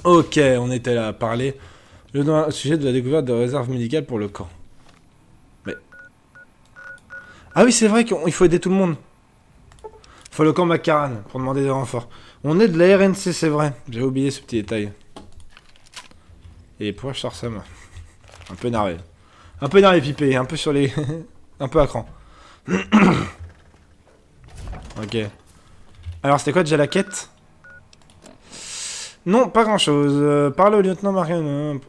Ok, on était là à parler. Le sujet de la découverte de réserve médicale pour le camp. Mais... Ah oui, c'est vrai qu'il faut aider tout le monde. Faut le camp Macaran pour demander des renforts. On est de la RNC, c'est vrai. J'ai oublié ce petit détail. Et pourquoi je sors ça, moi? Un peu énervé. Un peu énervé, pipé. Un peu sur les... un peu à cran. Ok. Alors, c'était quoi déjà la quête? Non, pas grand chose. Parler au lieutenant Marion.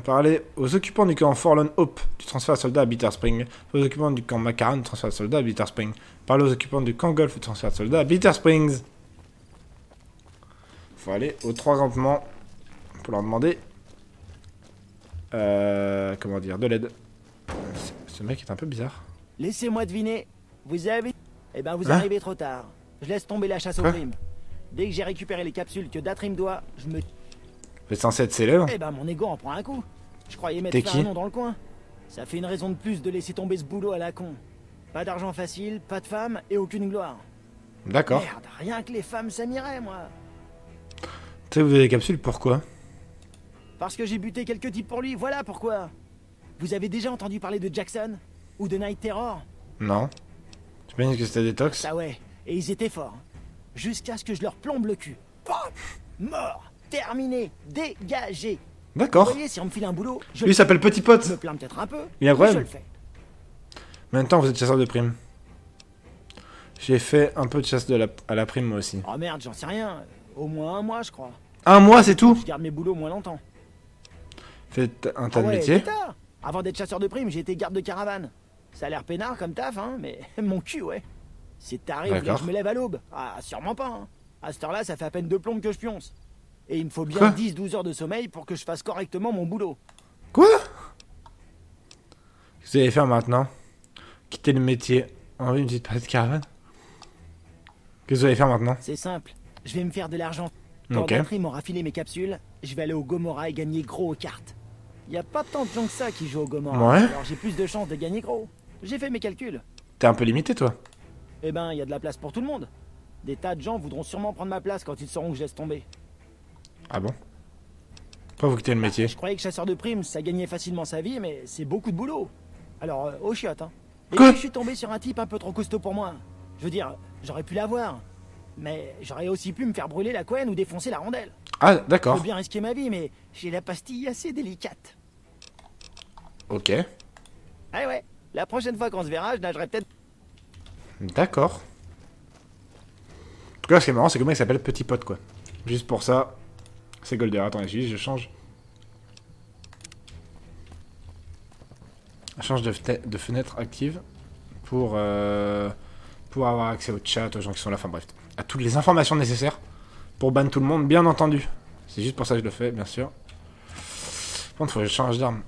Parler aux occupants du camp Forlorn Hope du transfert de soldats à Bitter Spring. Aux occupants du camp Macaran du transfert de soldats à Bitter Spring. Parler aux occupants du camp Golf du transfert de soldats à Bitter Springs. Faut aller aux 3 campements pour leur demander. Comment dire, de l'aide. Ce mec est un peu bizarre. Laissez-moi deviner. Vous avez... Eh ben, vous Hein? arrivez trop tard. Je laisse tomber la chasse aux Quoi? primes. Dès que j'ai récupéré les capsules que Datrim doit, je me... Vous êtes censé être célèbre? Eh ben, mon ego en prend un coup. Je croyais T'es mettre qui? un nom dans le coin. Ça fait une raison de plus de laisser tomber ce boulot à la con. Pas d'argent facile, pas de femme et aucune gloire. D'accord. Merde, rien que les femmes, ça m'irait, moi. Tu sais, vous avez des capsules, pourquoi? Parce que j'ai buté quelques types pour lui, voilà pourquoi. Vous avez déjà entendu parler de Jackson? Ou de Night Terror? Non. J'imagine que c'était détox. Ça ouais, et ils étaient forts. Jusqu'à ce que je leur plombe le cul. Paf! Mort! Terminé! Dégagé! Vous D'accord. voyez, si on me file un boulot, je Lui il s'appelle Petit Pote. me plains peut-être un peu, Il est mais je incroyable. le fais. En même temps, vous êtes chasseur de primes. J'ai fait un peu de chasse à la prime, moi aussi. Oh merde, j'en sais rien. Au moins un mois, je crois. Un mois, c'est tout? Je garde mes boulots moins longtemps. Faites un Ah tas de ouais, métiers. pétard. Avant d'être chasseur de primes, j'ai été garde de caravane. Ça a l'air peinard comme taf, hein, mais mon cul, ouais. C'est taré, vous voulez que je me lève à l'aube? Ah, sûrement pas, hein. À cette heure-là, ça fait à peine 2 plombes que je pionce. Et il me faut bien Quoi? 10-12 heures de sommeil pour que je fasse correctement mon boulot. Quoi? Qu'est-ce que vous allez faire maintenant? Quitter le métier. Enlever une petite partie de caravane? Qu'est-ce que vous allez faire maintenant? C'est simple, je vais me faire de l'argent. Quand Ok. Datrim m'aura filé mes capsules, je vais aller au Gomorrah et gagner gros aux cartes. Y a pas tant de gens que ça qui jouent au Gomorrah, Ouais. alors j'ai plus de chances de gagner gros. J'ai fait mes calculs. T'es un peu limité, toi. Eh ben, y a de la place pour tout le monde. Des tas de gens voudront sûrement prendre ma place quand ils sauront que je laisse tomber. Ah bon? Pourquoi vous quittez le métier? Je croyais que chasseur de primes, ça gagnait facilement sa vie, mais c'est beaucoup de boulot. Alors, au chiottes, hein. Et Quoi? puis, je suis tombé sur un type un peu trop costaud pour moi. Je veux dire, j'aurais pu l'avoir. Mais j'aurais aussi pu me faire brûler la couenne ou défoncer la rondelle. Ah, Je d'accord. veux bien risquer ma vie, mais j'ai la pastille assez délicate. Ok. Ah ouais, la prochaine fois qu'on se verra, je nagerai peut-être... D'accord. En tout cas, ce qui est marrant, c'est que le mec s'appelle Petit Pote, quoi. Juste pour ça, c'est Golder. Attendez, je change. Je change de fenêtre active pour avoir accès au chat, aux gens qui sont là, enfin bref, à toutes les informations nécessaires pour ban tout le monde, bien entendu. C'est juste pour ça que je le fais, bien sûr. Par contre, faut que je change d'arme.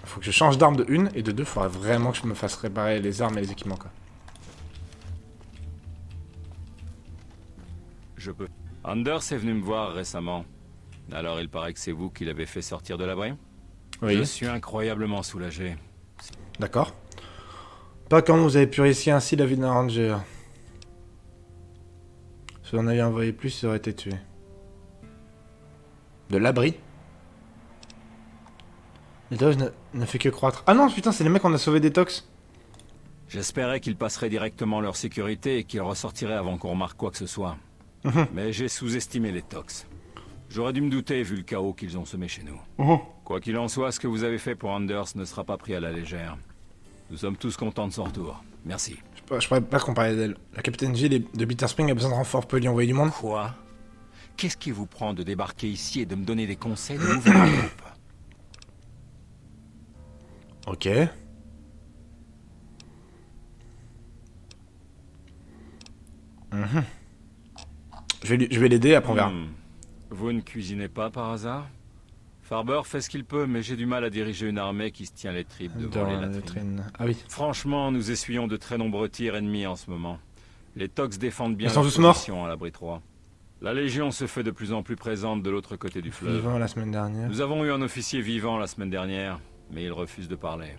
Faut que je change d'arme de une, et de deux, faudrait vraiment que je me fasse réparer les armes et les équipements, quoi. Je peux. Anders est venu me voir récemment. Alors il paraît que c'est vous qui l'avez fait sortir de l'abri? Oui. Je suis incroyablement soulagé. D'accord. Pas comment vous avez purifié ainsi la vie d'un ranger. Si vous en aviez envoyé plus, il aurait été tué. De l'abri? Le dose ne fait que croître. Ah non, putain, c'est les mecs qu'on a sauvé des tox. J'espérais qu'ils passeraient directement leur sécurité et qu'ils ressortiraient avant qu'on remarque quoi que ce soit. Mais j'ai sous-estimé les tox. J'aurais dû me douter vu le chaos qu'ils ont semé chez nous. Quoi qu'il en soit, ce que vous avez fait pour Anders ne sera pas pris à la légère. Nous sommes tous contents de son retour. Merci. Je pourrais pas comparer d'elle. La capitaine G de Bitter Spring a besoin de renfort, peut lui envoyer du monde. Quoi? Qu'est-ce qui vous prend de débarquer ici et de me donner des conseils de nouveau groupe? Ok. Je vais l'aider, après on verra. Vous ne cuisinez pas par hasard? Farber fait ce qu'il peut, mais j'ai du mal à diriger une armée qui se tient les tripes devant les Dans la latrines. latrine. Ah oui. Franchement, nous essuyons de très nombreux tirs ennemis en ce moment. Les Tox défendent bien Ils sont leur tous morts. position à l'abri 3. La Légion se fait de plus en plus présente de l'autre côté du fleuve. Vivant la semaine dernière. Nous avons eu un officier vivant la semaine dernière, mais il refuse de parler.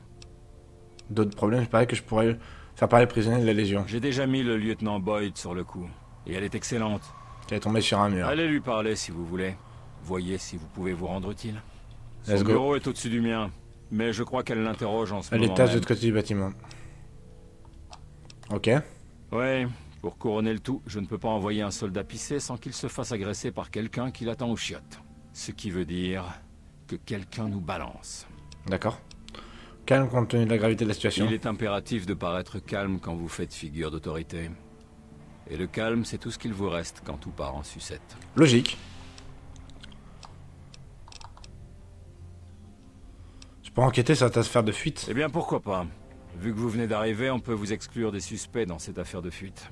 D'autres problèmes, je parie que je pourrais faire parler le prisonnier de la Légion. J'ai déjà mis le lieutenant Boyd sur le coup, et elle est excellente. Elle est tombée sur un mur. Allez lui parler si vous voulez. Voyez si vous pouvez vous rendre utile. Son Let's go. bureau est au-dessus du mien, mais je crois qu'elle l'interroge en ce À moment l'étage de même. l'autre côté du bâtiment. Ok. Ouais, pour couronner le tout, je ne peux pas envoyer un soldat pisser sans qu'il se fasse agresser par quelqu'un qui l'attend aux chiottes. Ce qui veut dire que quelqu'un nous balance. D'accord. Calme compte tenu de la gravité de la situation. Il est impératif de paraître calme quand vous faites figure d'autorité. Et le calme, c'est tout ce qu'il vous reste quand tout part en sucette. Logique. Je peux enquêter sur ta affaire de fuite. Eh bien, pourquoi pas. Vu que vous venez d'arriver, on peut vous exclure des suspects dans cette affaire de fuite.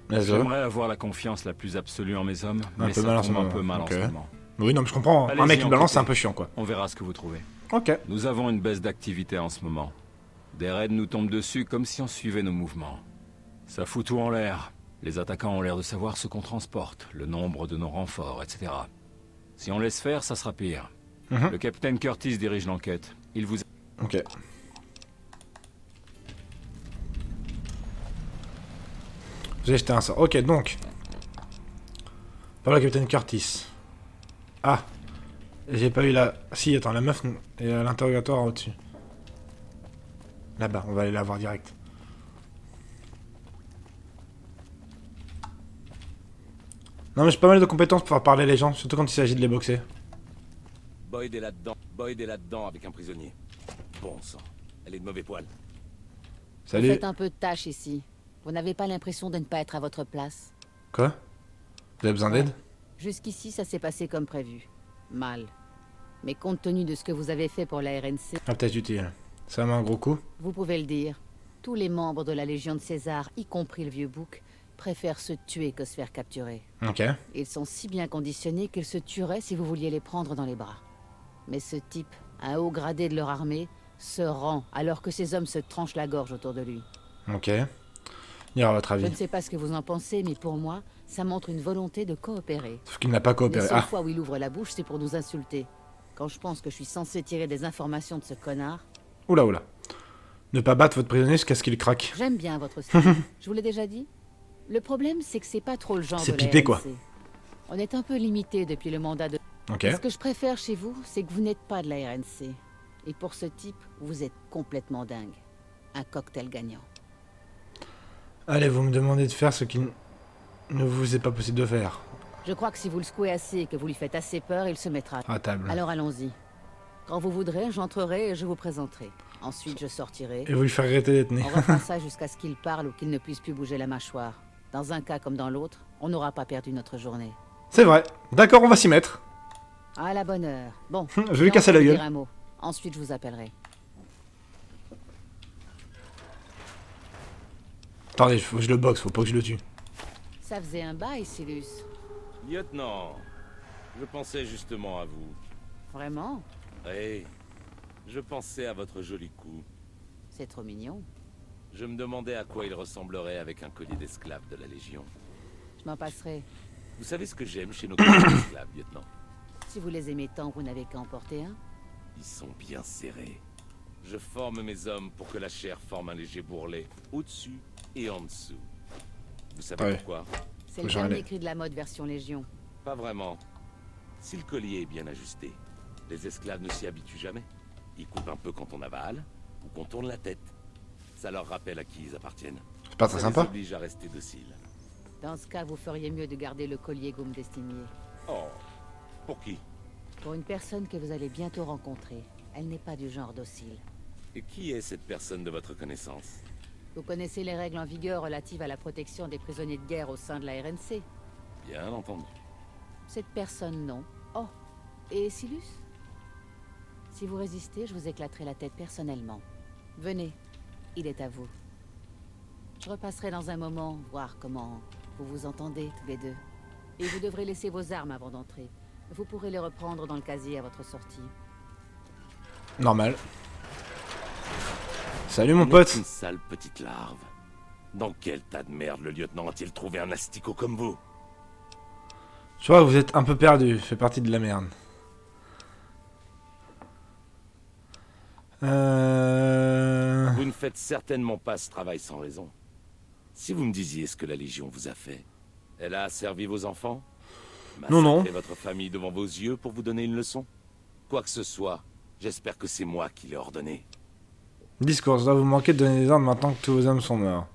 Let's go. J'aimerais avoir la confiance la plus absolue en mes hommes, Un mais peu ça mal en ce tombe un moment. peu mal Ok. en ce moment. Oui, non, mais je comprends. Un Allez-y, mec qui balance, c'est un enquêtez. peu chiant, quoi. On verra ce que vous trouvez. Ok. Nous avons une baisse d'activité en ce moment. Des raids nous tombent dessus comme si on suivait nos mouvements. Ça fout tout en l'air. Les attaquants ont l'air de savoir ce qu'on transporte, le nombre de nos renforts, etc. Si on laisse faire, ça sera pire. Mhm. Le capitaine Curtis dirige l'enquête. Il vous... Ok. Vous avez jeté un sort. Ok, donc. Par le capitaine Curtis. Ah. J'ai pas eu la... Si, attends, la meuf est à l'interrogatoire au-dessus. Là-bas, on va aller la voir direct. Non mais j'ai pas mal de compétences pour faire parler les gens, surtout quand il s'agit de les boxer. Boyd est là-dedans. Boyd est là-dedans avec un prisonnier. Bon sang, elle est de mauvais poil. Vous Salut. faites un peu de tâche ici. Vous n'avez pas l'impression de ne pas être à votre place? Quoi? Vous avez besoin d'aide? Jusqu'ici, ça s'est passé comme prévu. Mal. Mais compte tenu de ce que vous avez fait pour la RNC, Ah, peut-être utile. Ça m'a un gros coup. vous pouvez le dire. Tous les membres de la Légion de César, y compris le vieux bouc, préfèrent se tuer que se faire capturer. Ok. Ils sont si bien conditionnés qu'ils se tueraient si vous vouliez les prendre dans les bras. Mais ce type, un haut gradé de leur armée, se rend alors que ces hommes se tranchent la gorge autour de lui. Ok. Dire à votre Je avis. ne sais pas ce que vous en pensez, mais pour moi, ça montre une volonté de coopérer. Sauf qu'il n'a pas Les coopéré. seules Ah. fois où il ouvre la bouche, c'est pour nous insulter. Quand je pense que je suis censé tirer des informations de ce connard, Oula, oula. Ne pas battre votre prisonnier jusqu'à ce qu'il craque. j'aime bien votre style. Je vous l'ai déjà dit. Le problème, c'est que c'est pas trop le genre C'est de la pipé, quoi. RNC. On est un peu limité depuis le mandat de... Ok. Ce que je préfère chez vous, c'est que vous n'êtes pas de la RNC. Et pour ce type, vous êtes complètement dingue. Un cocktail gagnant. Allez, vous me demandez de faire ce qui ne vous est pas possible de faire. Je crois que si vous le secouez assez et que vous lui faites assez peur, il se mettra. À table. Alors allons-y. Quand vous voudrez, j'entrerai et je vous présenterai. Ensuite, je sortirai. Et vous lui faire regretter d'être né. On refera ça jusqu'à ce qu'il parle ou qu'il ne puisse plus bouger la mâchoire. Dans un cas comme dans l'autre, on n'aura pas perdu notre journée. C'est vrai. D'accord, on va s'y mettre. À la bonne heure. Bon. Je vais lui casser la encore gueule. dire un mot. Ensuite, je vous appellerai. Attendez, faut que je le boxe, faut pas que je le tue. Ça faisait un bail, Silus. Lieutenant, je pensais justement à vous. Vraiment? Oui, je pensais à votre joli coup. C'est trop mignon. Je me demandais à quoi il ressemblerait avec un collier d'esclaves de la Légion. Je m'en passerai. Vous savez ce que j'aime chez nos colliers d'esclaves, lieutenant? Si vous les aimez tant, vous n'avez qu'à en porter un. Ils sont bien serrés. Je forme mes hommes pour que la chair forme un léger bourrelet au-dessus et en dessous. Vous savez Ouais. pourquoi? C'est Faut le que j'en dernier ai. cri de la mode version Légion. Pas vraiment. Si le collier est bien ajusté, les esclaves ne s'y habituent jamais. Ils coupent un peu quand on avale ou qu'on tourne la tête. Ça leur rappelle à qui ils appartiennent. C'est pas très Ça les sympa. oblige à rester dociles. Dans ce cas, vous feriez mieux de garder le collier que vous me destiniez. Oh, pour qui? Pour une personne que vous allez bientôt rencontrer. Elle n'est pas du genre docile. Et qui est cette personne de votre connaissance? Vous connaissez les règles en vigueur relatives à la protection des prisonniers de guerre au sein de la RNC. Bien entendu. Cette personne, non. Oh, et Silus? Si vous résistez, je vous éclaterai la tête personnellement. Venez, il est à vous. Je repasserai dans un moment, voir comment vous vous entendez tous les deux. Et vous devrez laisser vos armes avant d'entrer. Vous pourrez les reprendre dans le casier à votre sortie. Normal. Salut mon Vous pote. êtes une sale petite larve. Dans quel tas de merde le lieutenant a-t-il trouvé un asticot comme vous? Je vois que vous êtes un peu perdu. Je fais partie de la merde. Vous ne faites certainement pas ce travail sans raison. Si vous me disiez ce que la Légion vous a fait, elle a asservi vos enfants? Non, non. Massacrer votre famille devant vos yeux pour vous donner une leçon? Quoi que ce soit, j'espère que c'est moi qui l'ai ordonné. Discours, ça va vous manquer de donner des ordres maintenant que tous vos hommes sont morts.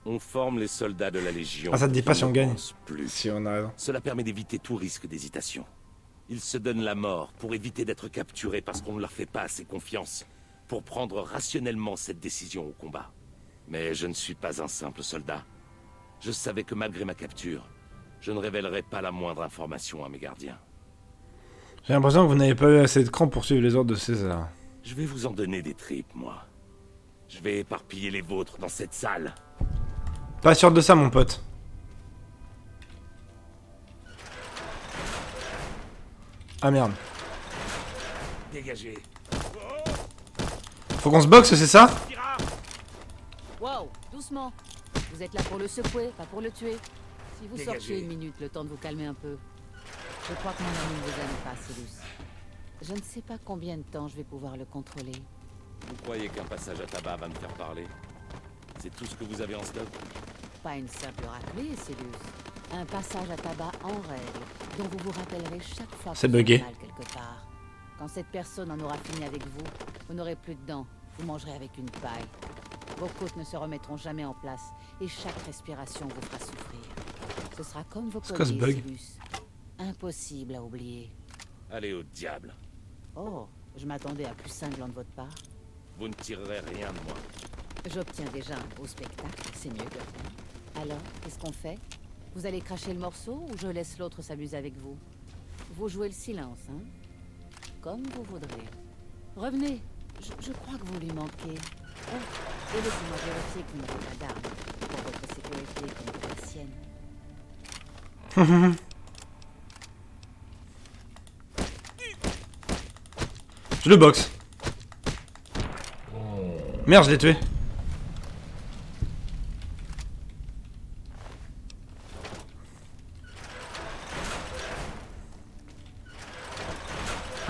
On forme les soldats de la Légion. Ah, ça te dit pas si on gagne. Plus. Si on a raison. Cela permet d'éviter tout risque d'hésitation. Ils se donnent la mort pour éviter d'être capturés parce qu'on ne leur fait pas assez confiance, pour prendre rationnellement cette décision au combat. Mais je ne suis pas un simple soldat. Je savais que malgré ma capture, je ne révélerais pas la moindre information à mes gardiens. J'ai l'impression que vous n'avez pas eu assez de cran pour suivre les ordres de César. Je vais vous en donner des tripes, moi. Je vais éparpiller les vôtres dans cette salle. Pas sûr de ça, mon pote. Ah merde. Dégagez. Faut qu'on se boxe, c'est ça? Wow, doucement. Vous êtes là pour le secouer, pas pour le tuer. Si vous Dégagez. sortiez une minute, le temps de vous calmer un peu. Je crois que mon ami ne vous aime pas, Silus. Je ne sais pas combien de temps je vais pouvoir le contrôler. Vous croyez qu'un passage à tabac va me faire parler? C'est tout ce que vous avez en stock? Pas une simple raclée, Silus. Un passage à tabac en règle, dont vous vous rappellerez chaque fois que C'est vous avez bugué. mal quelque part. Quand cette personne en aura fini avec vous, vous n'aurez plus de dents. Vous mangerez avec une paille. Vos côtes ne se remettront jamais en place, et chaque respiration vous fera souffrir. Ce sera comme vos C'est quoi ce colliers, bug? Silus. Impossible à oublier. Allez au diable. Oh, je m'attendais à plus cinglant de votre part. Vous ne tirerez rien de moi. J'obtiens déjà un beau spectacle, c'est mieux que rien. Alors, qu'est-ce qu'on fait? Vous allez cracher le morceau ou je laisse l'autre s'amuser avec vous? Vous jouez le silence, hein? Comme vous voudrez. Revenez, je crois que vous lui manquez. Oh, et laissez-moi vérifier que vous n'avez pas d'armes. Pour votre sécurité comme pour la sienne. Je le boxe. Merde, je l'ai tué.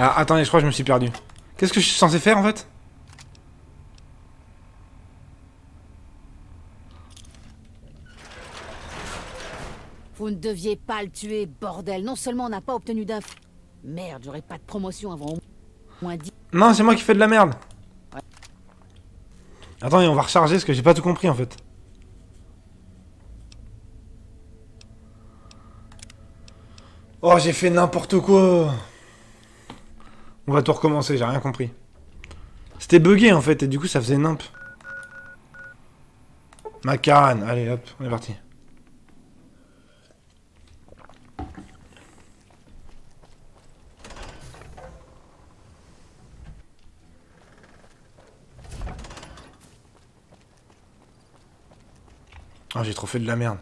Ah, attendez, je crois que je me suis perdu. Qu'est-ce que je suis censé faire en fait? Vous ne deviez pas le tuer, bordel. Non seulement on n'a pas obtenu d'infos. Merde, j'aurais pas de promotion avant au moins 10. Non, c'est moi qui fais de la merde. Attendez, on va recharger parce que j'ai pas tout compris en fait. Oh, j'ai fait n'importe quoi. On va tout recommencer, j'ai rien compris. C'était bugué en fait et du coup ça faisait nimp. Macarane, allez hop, on est parti. Oh, j'ai trop fait de la merde.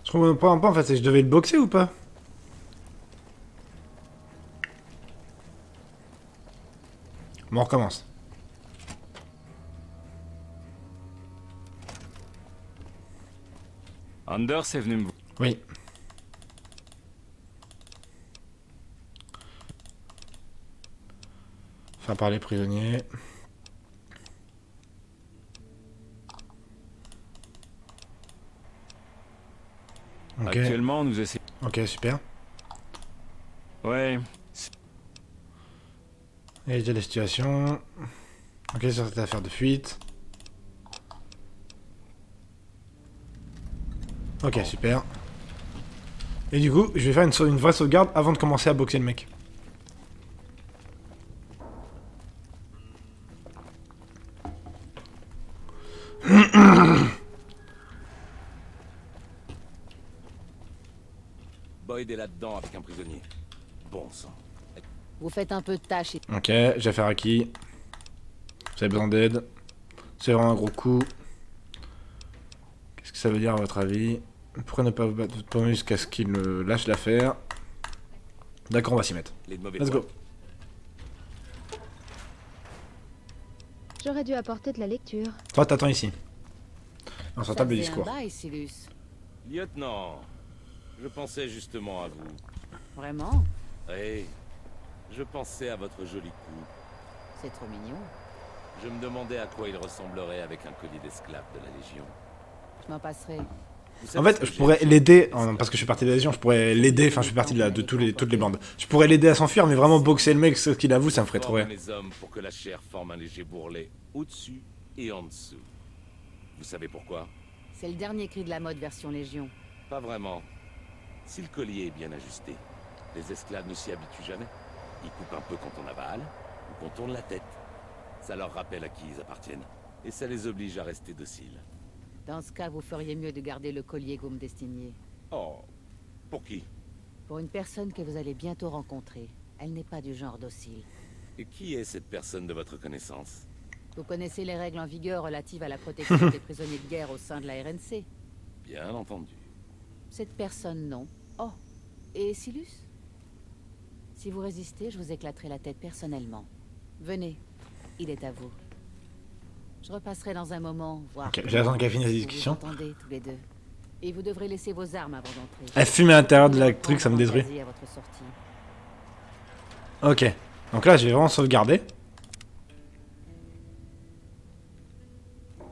Je comprends pas en fait, c'est que je devais le boxer ou pas? Bon, on recommence. Anders est venu me... Oui. Faire parler prisonnier. Ok. Actuellement, nous essayons... Ok, super. Ouais, Et déjà les situations. Ok, sur cette affaire de fuite. Ok, super. Et du coup, je vais faire une vraie sauvegarde avant de commencer à boxer le mec. Boyd est là-dedans avec un prisonnier. Bon sang. Vous faites un peu de tâche. Ok, j'ai affaire à qui? Vous avez besoin d'aide? C'est vraiment un gros coup. Qu'est-ce que ça veut dire à votre avis? Pourquoi ne pas vous battre votre premier jusqu'à ce qu'il lâche l'affaire? D'accord, on va s'y mettre. Les de mauvais Let's poils. go. J'aurais dû apporter de la lecture. Toi, t'attends ici. On s'entame le Ça faisait discours. un bail, Silus. Lieutenant, je pensais justement à vous. Vraiment? Oui, je pensais à votre joli coup. C'est trop mignon. Je me demandais à quoi il ressemblerait avec un collier d'esclave de la Légion. Je m'en passerai. Vous En savez ce fait, que je j'ai pourrais fait l'aider, avec les parce que je suis esclaves parti de la Légion, je pourrais l'aider, enfin je suis parti de toutes les bandes. Je pourrais l'aider à s'enfuir, mais vraiment boxer le mec, ce qu'il avoue, ça me ferait trop Forme rire. mes hommes pour que la chair forme un léger bourrelet au-dessus et en dessous. Vous savez pourquoi? C'est le dernier cri de la mode version Légion. Pas vraiment. Si le collier est bien ajusté, les esclaves ne s'y habituent jamais. Ils coupent un peu quand on avale ou qu'on tourne la tête. Ça leur rappelle à qui ils appartiennent. Et ça les oblige à rester dociles. Dans ce cas, vous feriez mieux de garder le collier que vous me destiniez. Oh, pour qui? Pour une personne que vous allez bientôt rencontrer. Elle n'est pas du genre docile. Et qui est cette personne de votre connaissance? Vous connaissez les règles en vigueur relatives à la protection des prisonniers de guerre au sein de la RNC. Bien entendu. Cette personne, non. Oh, et Silus? Si vous résistez, je vous éclaterai la tête personnellement. Venez, il est à vous. Je repasserai dans un moment, voir... Ok, j'attends qu'elle finisse la discussion. Vous entendez tous les deux. Et vous devrez laisser vos armes avant d'entrer. Elle fume à l'intérieur de la truc, ça me détruit. À votre sortie. Ok, donc là je vais vraiment sauvegarder.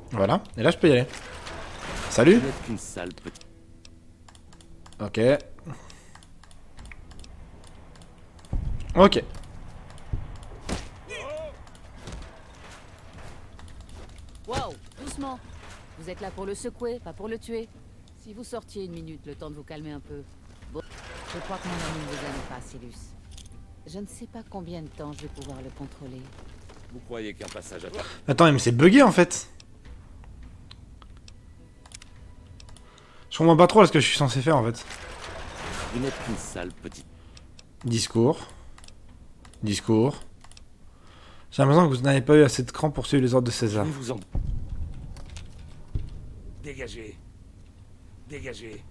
Voilà, et là je peux y aller. Salut. Vous n'êtes qu'une sale petite... Ok. Ok. Wow, doucement. Vous êtes là pour le secouer, pas pour le tuer. Si vous sortiez une minute, le temps de vous calmer un peu. Bon, je crois que mon ami ne vous aime pas, Silus. Je ne sais pas combien de temps je vais pouvoir le contrôler. Vous croyez qu'un passage à... Attends, mais c'est bugué en fait. Je comprends pas trop ce que je suis censé faire en fait. Vous n'êtes qu'une sale petite... Discours. Discours. J'ai l'impression que vous n'avez pas eu assez de cran pour suivre les ordres de César. Je vais vous en... Dégagez. Dégagez.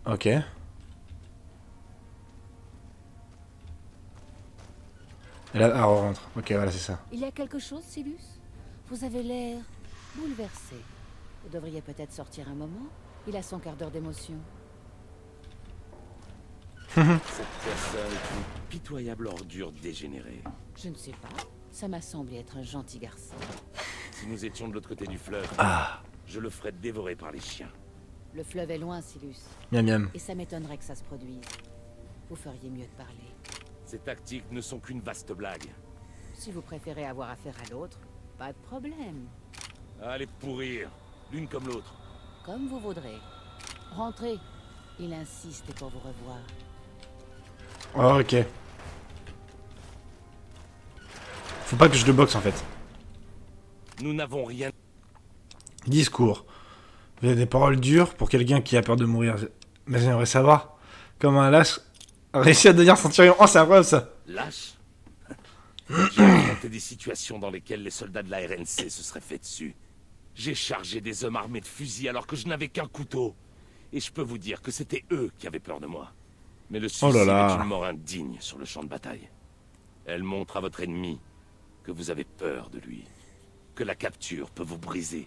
Ok. Et là, ah, on rentre. Ok, voilà, c'est ça. Il y a quelque chose, Silus? Vous avez l'air bouleversé. Vous devriez peut-être sortir un moment. Il a son quart d'heure d'émotion. Cette personne est une pitoyable ordure dégénérée. Je ne sais pas. Ça m'a semblé être un gentil garçon. Si nous étions de l'autre côté du fleuve, je le ferais dévorer par les chiens. Le fleuve est loin, Silus. Miam miam. Et ça m'étonnerait que ça se produise. Vous feriez mieux de parler. Ces tactiques ne sont qu'une vaste blague. Si vous préférez avoir affaire à l'autre, pas de problème. Allez pourrir, l'une comme l'autre. Comme vous voudrez. Rentrez. Il insiste pour vous revoir. Oh, ok. Faut pas que je le boxe en fait. Nous n'avons rien... Discours. Vous avez des paroles dures pour quelqu'un qui a peur de mourir. Mais j'aimerais savoir comment un lâche a réussi à devenir centurion. Oh, c'est incroyable ça. Lâche. J'ai inventé des situations dans lesquelles les soldats de la RNC se seraient fait dessus. J'ai chargé des hommes armés de fusils alors que je n'avais qu'un couteau. Et je peux vous dire que c'était eux qui avaient peur de moi. Mais le suicide est une mort indigne sur le champ de bataille. Elle montre à votre ennemi que vous avez peur de lui. Que la capture peut vous briser.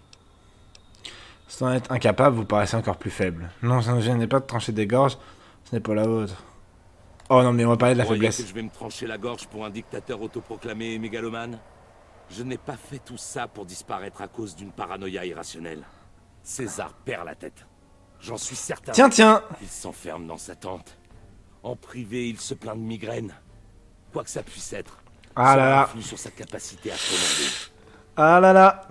Sans être incapable, vous paraissez encore plus faible. Non, ça ne gênait pas de trancher des gorges. Ce n'est pas la vôtre. Oh non, mais on va parler de la Vous croyez faiblesse. que je vais me trancher la gorge pour un dictateur autoproclamé et mégalomane? Je n'ai pas fait tout ça pour disparaître à cause d'une paranoïa irrationnelle. César perd la tête. J'en suis certain. Tiens, tiens. Il s'enferme dans sa tente. En privé, il se plaint de migraine. Quoi que ça puisse être. Ah là là. Sur sa capacité à commander. Ah là là.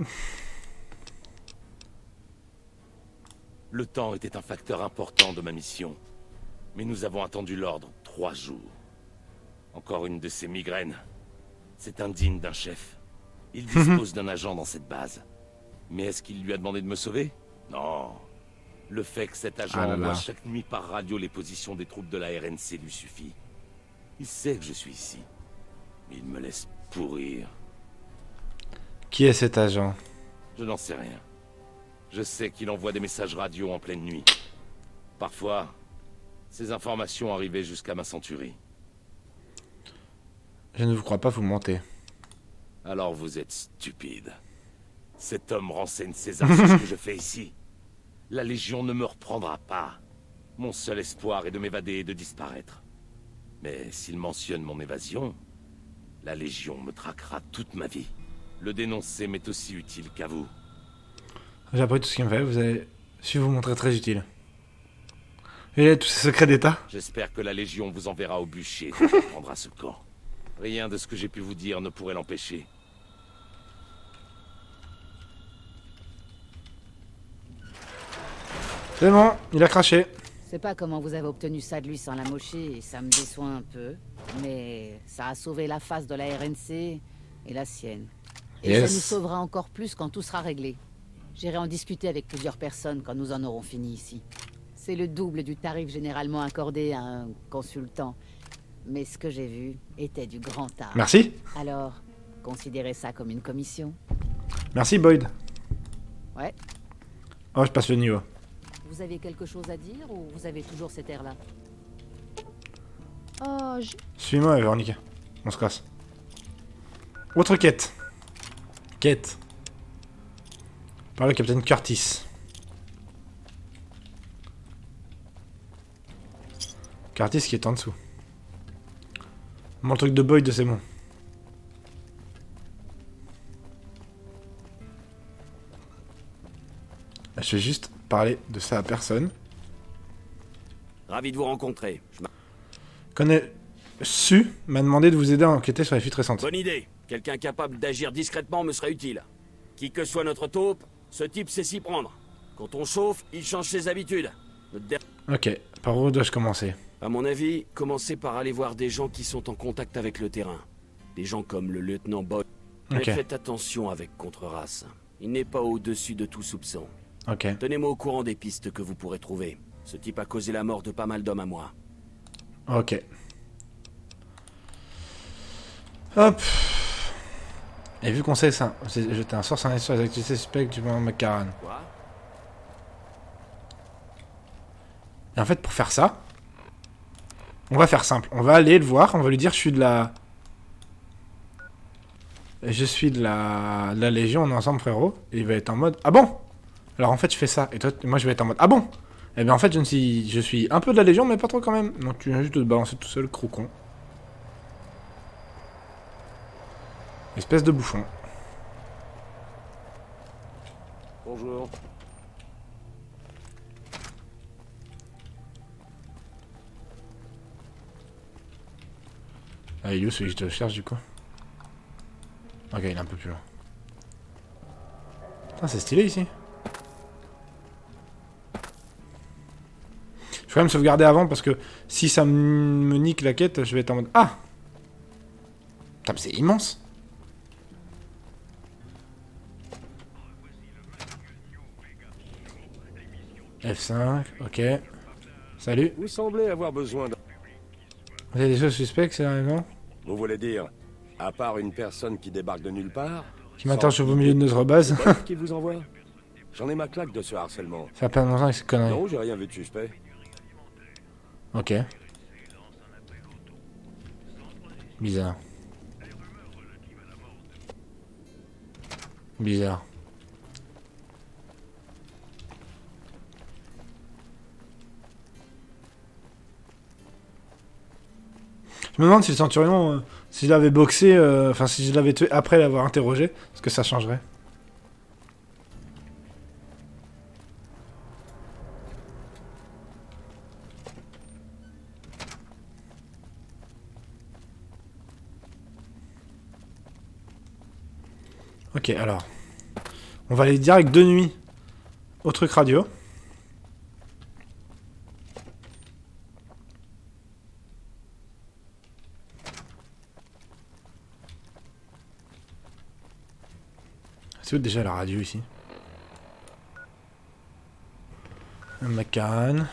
Le temps était un facteur important de ma mission. Mais nous avons attendu l'ordre 3 jours. Encore une de ces migraines. C'est indigne d'un chef. Il dispose d'un agent dans cette base. Mais est-ce qu'il lui a demandé de me sauver? Non. Le fait que cet agent envoie chaque nuit par radio les positions des troupes de la RNC lui suffit. Il sait que je suis ici. Mais il me laisse pourrir. Qui est cet agent? Je n'en sais rien. Je sais qu'il envoie des messages radio en pleine nuit. Parfois, ces informations arrivaient jusqu'à ma centurie. Je ne vous crois pas, vous mentez. Alors vous êtes stupide. Cet homme renseigne César sur ce que je fais ici. La Légion ne me reprendra pas. Mon seul espoir est de m'évader et de disparaître. Mais s'il mentionne mon évasion, la Légion me traquera toute ma vie. Le dénoncer m'est aussi utile qu'à vous. J'ai appris tout ce qu'il me fait, vous avez su vous montrer très utile. Et tous ces secrets d'État. J'espère que la Légion vous enverra au bûcher quand elle prendra ce camp. Rien de ce que j'ai pu vous dire ne pourrait l'empêcher. C'est bon, il a craché. Je sais pas comment vous avez obtenu ça de lui sans la mocher, et ça me déçoit un peu. Mais ça a sauvé la face de la RNC et la sienne. Et ça nous sauvera encore plus quand tout sera réglé. J'irai en discuter avec plusieurs personnes quand nous en aurons fini ici. C'est le double du tarif généralement accordé à un consultant. Mais ce que j'ai vu était du grand art. Merci. Alors, considérez ça comme une commission. Merci Boyd. Ouais. Oh, je passe le niveau. Vous avez quelque chose à dire ou vous avez toujours cet air-là? Oh, Suis-moi, Véronique. On se casse. Autre quête. Quête. Par le capitaine Curtis. Curtis qui est en dessous. Bon, le truc de Boyd, c'est bon. Je vais juste parler de ça à personne. Ravi de vous rencontrer. Connais Su m'a demandé de vous aider à enquêter sur les fuites récentes. Bonne idée. Quelqu'un capable d'agir discrètement me serait utile. Qui que soit notre taupe, ce type sait s'y prendre. Quand on chauffe, il change ses habitudes. Ok, par où dois-je commencer? À mon avis, commencez par aller voir des gens qui sont en contact avec le terrain. Des gens comme le lieutenant Boyd. Mais Ok. faites attention avec Contre-Race. Il n'est pas au-dessus de tout soupçon. Ok. Tenez-moi au courant des pistes que vous pourrez trouver. Ce type a causé la mort de pas mal d'hommes à moi. Ok. Hop. Et vu qu'on sait ça, jeter un sort sur les activités suspectes du moment McCarran. Quoi? Et en fait, pour faire ça, on va faire simple. On va aller le voir, on va lui dire je suis de la... Je suis de la Légion, on est ensemble frérot. Et il va être en mode, ah bon? Alors en fait je fais ça, et toi, moi je vais être en mode, ah bon? Eh bien en fait je suis un peu de la Légion, mais pas trop quand même. Donc tu viens juste de te balancer tout seul, croquon. Espèce de bouffon. Bonjour. Ah, il est où celui que je te cherche du coup? Ok, il est un peu plus loin. Putain, c'est stylé ici. Je vais quand même sauvegarder avant parce que si ça me nique la quête, je vais être en mode... Ah! Putain, mais c'est immense! F5, ok. Salut. Vous semblez avoir besoin de... Vous avez des choses suspectes, c'est vraiment? Vous voulez dire, à part une personne qui débarque de nulle part... Qui m'interroge au beau milieu de notre base. Qui vous envoie? J'en ai ma claque de ce harcèlement. Ça fait pas longtemps avec ces conneries. Non, j'ai rien vu de suspect. Ok. Bizarre. Bizarre. Je me demande si le centurion, si je l'avais boxé, enfin si je l'avais tué après l'avoir interrogé, ce que ça changerait. Ok, alors. On va aller direct de nuit au truc radio. C'est où déjà la radio ici? Un McCarran.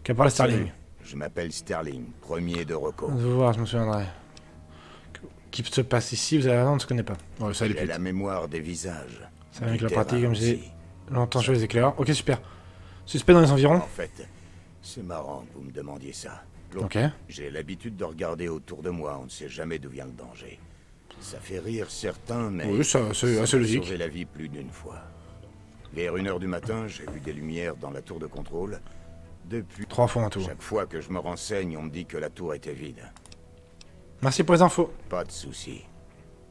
Qu'a parlé Sterling? Je m'appelle Sterling, premier de Rocco. Je vais voir, je me souviendrai. Qui se passe ici? Vous avez raison, on ne se connaît pas. Bon, ça allait J'ai plus la vite. mémoire des visages. Ça va avec Du la pratique, terrain comme j'ai aussi. longtemps joué les éclaireurs. Ok, super. Suspect dans les environs. En fait, c'est marrant que vous me demandiez ça. Ok. J'ai l'habitude de regarder autour de moi, on ne sait jamais d'où vient le danger. Ça fait rire certains, mais... Oui, ça, c'est assez logique. Sauvé la vie plus d'une fois. Vers 1h du matin, j'ai vu des lumières dans la tour de contrôle. Depuis... 3 fois en tout. Chaque fois que je me renseigne, on me dit que la tour était vide. Merci pour les infos. Pas de souci.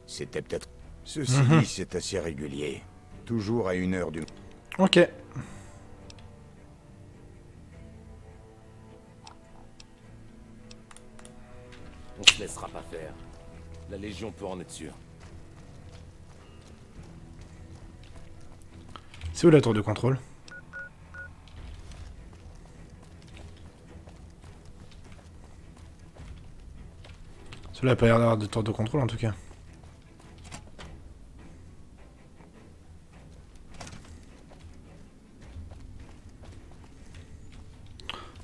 C'était peut-être... Ceci dit, c'est assez régulier. Toujours à 1h du... Ok. On se laissera pas faire. La Légion peut en être sûre. C'est où la tour de contrôle? Cela n'a pas l'air d'avoir de tour de contrôle en tout cas.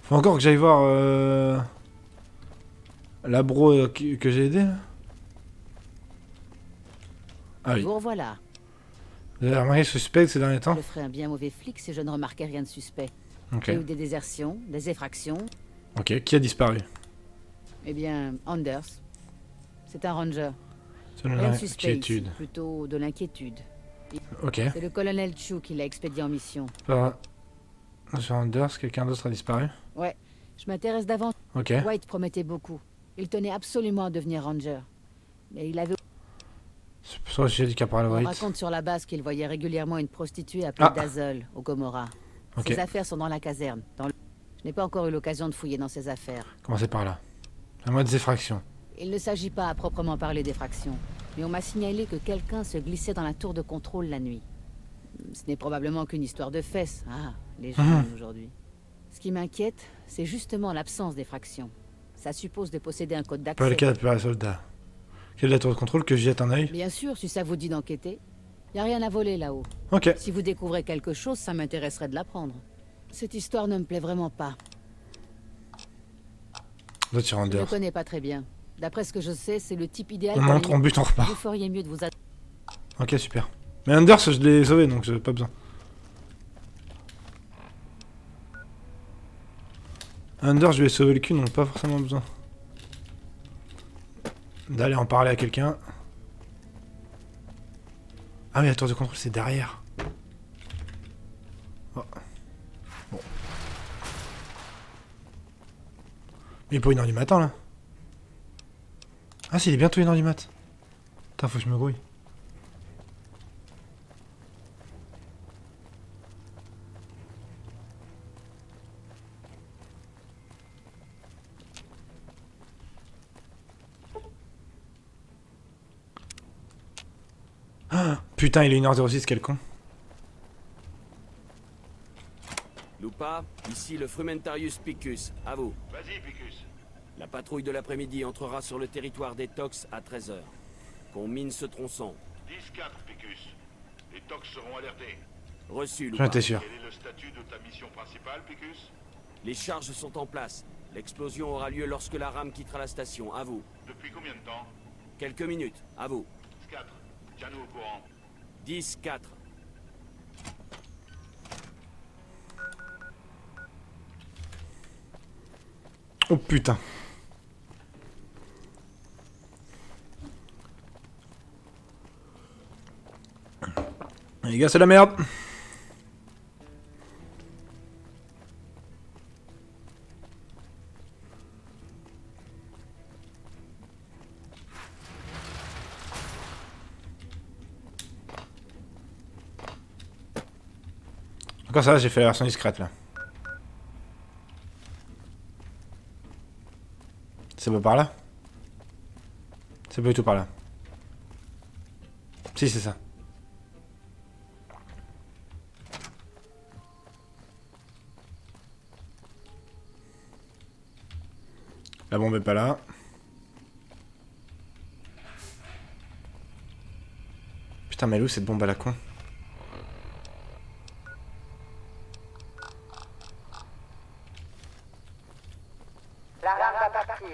Faut encore que j'aille voir la bro que j'ai aidé là. Ah oui. Vous revoilà. Vous avez remarqué suspect ces derniers temps? Je ferais un bien mauvais flic si je ne remarquais rien de suspect. Ok. Il y a eu des désertions, des effractions. Ok. Qui a disparu? Eh bien, Anders. C'est un ranger. C'est Rien de suspect ici, l'inquiétude. plutôt de l'inquiétude. Ok. C'est le colonel Chu qui l'a expédié en mission. Sur Anders, quelqu'un d'autre a disparu? Ouais, je m'intéresse davantage. Ok. White promettait beaucoup. Il tenait absolument à devenir ranger. Mais il avait... C'est pour ça que j'ai du caporal On White. raconte sur la base qu'il voyait régulièrement une prostituée appelée Dazzle, au Gomorrah. Ok. Ses affaires sont dans la caserne. Je n'ai pas encore eu l'occasion de fouiller dans ses affaires. Commencez par là. La mode des effractions. Il ne s'agit pas à proprement parler d'effraction, mais on m'a signalé que quelqu'un se glissait dans la tour de contrôle la nuit. Ce n'est probablement qu'une histoire de fesses. Ah, les jeunes aujourd'hui. Ce qui m'inquiète, c'est justement l'absence d'effraction. Ça suppose de posséder un code Pas d'accès. le cas de les soldats. Quelle est la tour de contrôle que j'y jette un œil? Bien sûr, si ça vous dit d'enquêter. Y a rien à voler là-haut. Ok. Si vous découvrez quelque chose, ça m'intéresserait de l'apprendre. Cette histoire ne me plaît vraiment pas. Là, sur Je ne le Anders. connais pas très bien. D'après ce que je sais, c'est le type idéal On pour montre, on bute, on Vous repart. feriez mieux de vous Ok, super. Mais Anders, je l'ai sauvé, donc j'ai pas besoin. Anders, je lui ai sauvé le cul, donc pas forcément besoin d'aller en parler à quelqu'un. Ah oui, la tour de contrôle, c'est derrière. Oh. Bon. Mais il est pas 1h du matin, là. Ah si, il est bientôt 1h du mat. Putain, faut que je me grouille. Ah, putain, il est 1h06, quel con. Lupa, ici le Frumentarius Picus, à vous. Vas-y, Picus. La patrouille de l'après-midi entrera sur le territoire des Tox à 13h. Qu'on mine ce tronçon. 10-4, Picus. Les Tox seront alertés. Reçu, J'en Lupa. étais sûr. Quel est le statut de ta mission principale, Picus? Les charges sont en place. L'explosion aura lieu lorsque la rame quittera la station, à vous. Depuis combien de temps? Quelques minutes, à vous. 4. Tiens-nous au courant. 10-4. Oh putain. Les gars, c'est la merde. Encore ça, j'ai fait la version discrète là. C'est pas par là? C'est pas du tout par là. Si, c'est ça. La bombe est pas là. Putain, mais elle est où cette bombe à la con? La rame va partir.